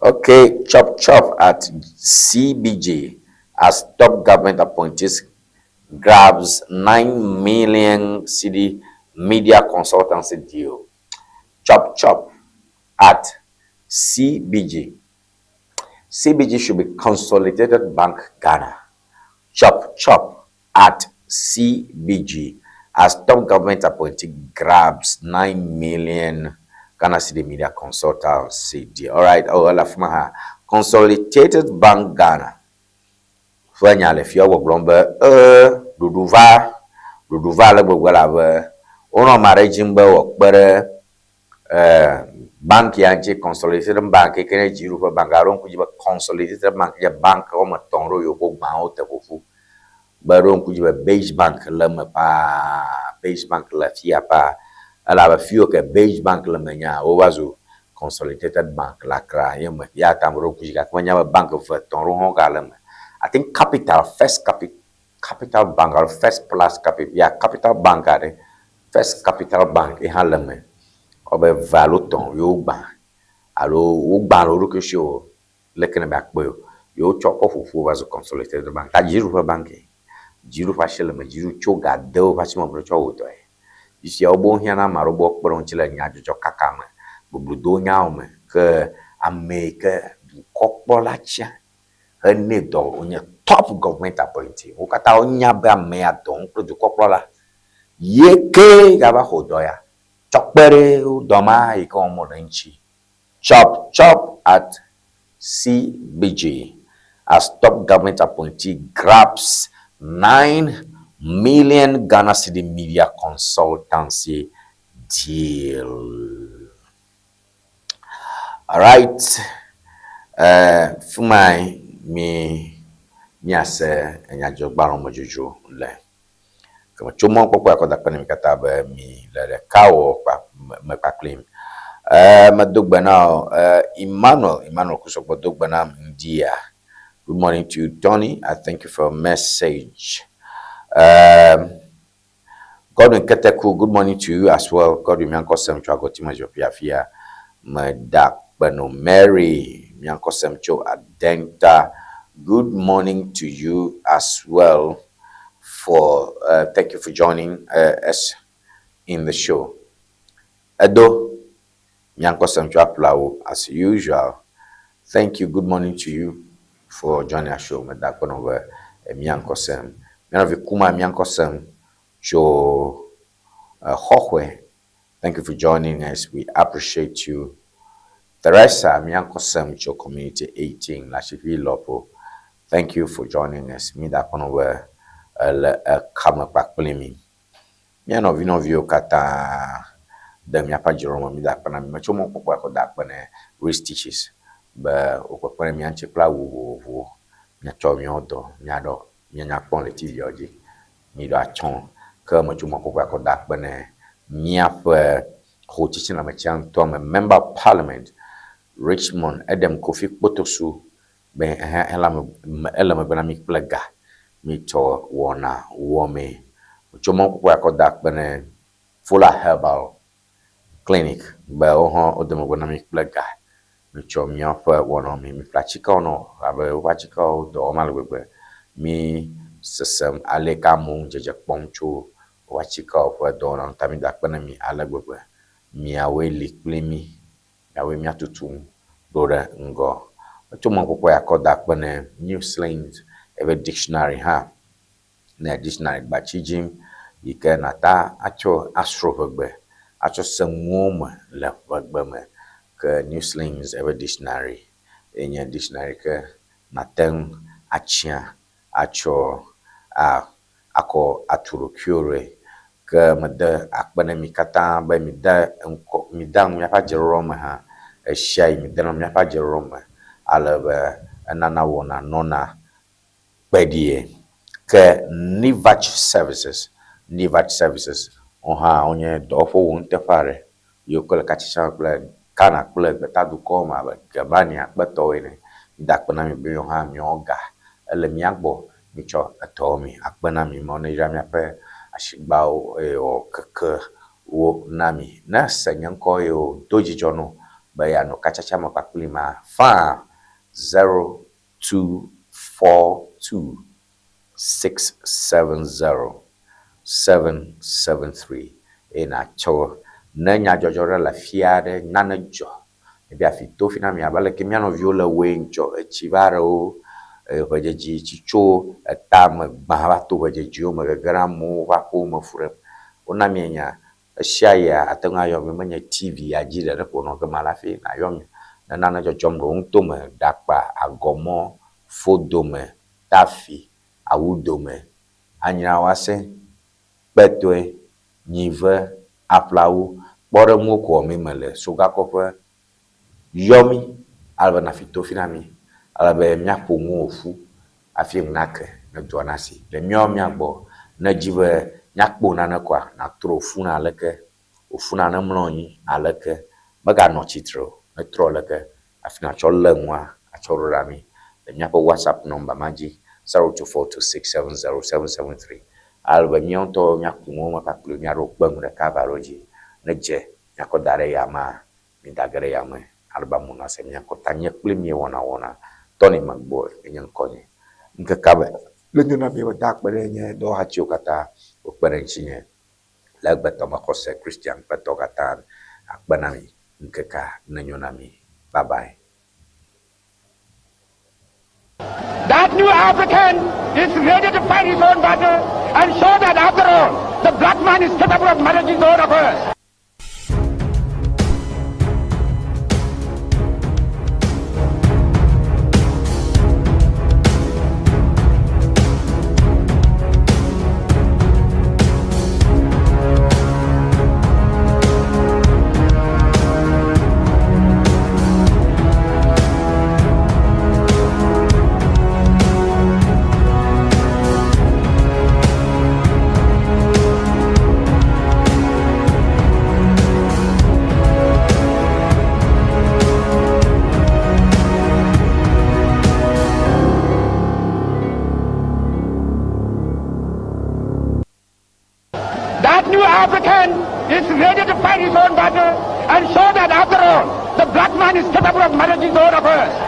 Okay, chop at CBG as top government appointees grabs 9 million city media consultancy deal. Chop at CBG. CBG should be Consolidated Bank Ghana. Chop at CBG as top government appointee grabs 9 million Ghana City Media Consultancy deal. All right, Consolidated Bank Ghana. Fanya le fia wo blombe duduva le gbogbo la be ono mare jimbe wo kpere bank yanchi Consolidated Bank kene jiru fa bangaron ku jiba Consolidated Bank ya bank o ma tonro yo ko gba o te fofu baron ku jiba Beige Bank le me pa Beige Bank la fia pa ala ba fio ke Beige Bank le menya o wazo Consolidated Bank la kra yema ya tamro ku jiga ko nya bank fa tonro ho ga le I think Capital Bank or First Plus Capital, yeah, Capital Bank are First Capital Bank e haleme obe valuton yo gba alo wo gba lo ke show lekene back boy yo choko fufu was Consolidated Bank ta jiru fa bank jiru fa shele me jiru choga de o fa chimo bro cho to e isi obo hia na maro bo kporo nchile nya jojo kaka me bubludo nya o me ke ameke kokpo la chia do onye top government appointee ukata onya ba me adon pro du koprola yeke gaba hodoya chokpere udoma iko mo nchi chop at CBG as top government appointee grabs 9 million Ghana City Media Consultancy deal. All right, for my ase enya jogbaro mojojo le kama chomo popo akoda pani mikataba mi le kawo pa me pa claim madogba now Emmanuel kusokbo dogba na India. Good morning to you, Tony. I thank you for your message. Godwin Keteku, good morning to you as well. Godwin Mianko Semcho Agotima Jopiafia Madak Bano Mary Mianko Semcho Adenta. Good morning to you as well. Thank you for joining us in the show. Edo Mianko Semcho Aplau, as usual. Thank you. Good morning to you for joining our show. Madak Bano Mianko Sem. Mianavikuma Mianko Sem Jo Hohwe. Thank you for joining us. We appreciate you. Teresa Mianko Sem Jo Community 18 Lashivi Lopo. Thank you for joining us. Me that one over come back blaming. Me no vino kata dem ya pa Jerome me that pana me chomo popo ko that pana race teaches. Ba okopana me anche kla wo nya cho mi odo nya do nya pon le TV oji. Mi do achon ke mo chomo popo ko that pana nya pa ho teaching na me chan to me member of parliament Richmond Adam Kofi Potosu. Ben elame bana mi plaga mi to wona wome chomo ko akodak bene Fuller Herbal Clinic ba oho odemo bana mi plaga mi cho mi afa wona mi plachika ono abe wachika do malwebe mi sesem aleka mu jeje pomcho wachika of do na tami dak bana mi alagwebe mi awe liklemi awe mi atutum dora ngo Chuma kwa ya koda kwenye new slangs eve dictionary ha na dictionary bachijim yike nata acho astro vegbe acho semwoma le vegbe me ke new slangs eve dictionary enye dictionary ke naten achia acho ako aturu kyore ke mede akbene mikata ba midang ya pa jeroma ha shai midang ya pa jeroma alebe Nana Wɔna nona bedie ke Nivach services onha onye dofo won tefare yo kple katsitsa kple kana kple gbetadukɔ ma be gebani akpetɔwoe ne da kpe na mi be hã miawo ga ele mia gbɔ mitsɔ etɔwo mi akpe na mi mɔ ne yra miaƒe asigbawo eye wòkeke wo na mi ne se nye ŋkɔ ye wòdo dzidzɔ no be yeanɔ katsatsa me kpakpli ma faa 0242 670 773 eye natsɔ ne nyadzɔdzɔ ɖe le afi aɖe nane dzɔ ebi afi to fi na mi abe leke mia nɔviwo le woe ŋdzɔ etsi va ɖe wo ʋedzedzi tsi tso etame gbã va to ʋedzedziwo me gege ɖe amewo va ƒo me fu ɖe wona mi nya esia ya ate ŋu ayɔ mi menye TV adzi ɖeɖe ko nɔ gema la fi nayɔ mi ne nane dzɔdzɔm ɖe wo ŋutome ɖakpa agɔmɔ fodome tafi awudome anyra wase kpetoe nyive aƒlawu kpɔɖeŋuwo ko mi me le sogakɔƒe yɔ mi alebe na fito fi na mi alebe miaƒo ŋuwo fu afi ŋnake ne dɔa na si le miawo mia gbɔ ne dzi be miakpo nane koa natro funa aleke wofuna ne mlɔ anyi aleke meganɔ tsitre o ne trɔ leke afi natsɔ lé ŋua atsɔ ɖo ɖa mi le miaƒe WhatsApp nɔmba ma dzi 0242670773 alebe miawo ŋutɔ miaku ŋuwo me kpakple miaɖo kpeŋu ɖeka va ɖo dzi ne dze miakɔ da ɖe yama mi da ge ɖe yame alebe amewo na se miakɔ ta nye kple mie wɔna Tony Mark-Boye enye ŋkɔnye ŋkeke be le nyo na mi be da akpe ɖe nye dɔwɔhatsiwo katã wokpe ɖe ŋuti nye le egbetɔme xɔse Christian kpetɔ katã akpe na mi ŋkekea ne nyo na mi bye bye. That new African is ready to fight his own battle and show that after all, the black man is capable of managing his own affairs. That new African is ready to fight his own battle and show that after all, the black man is capable of managing his own affairs.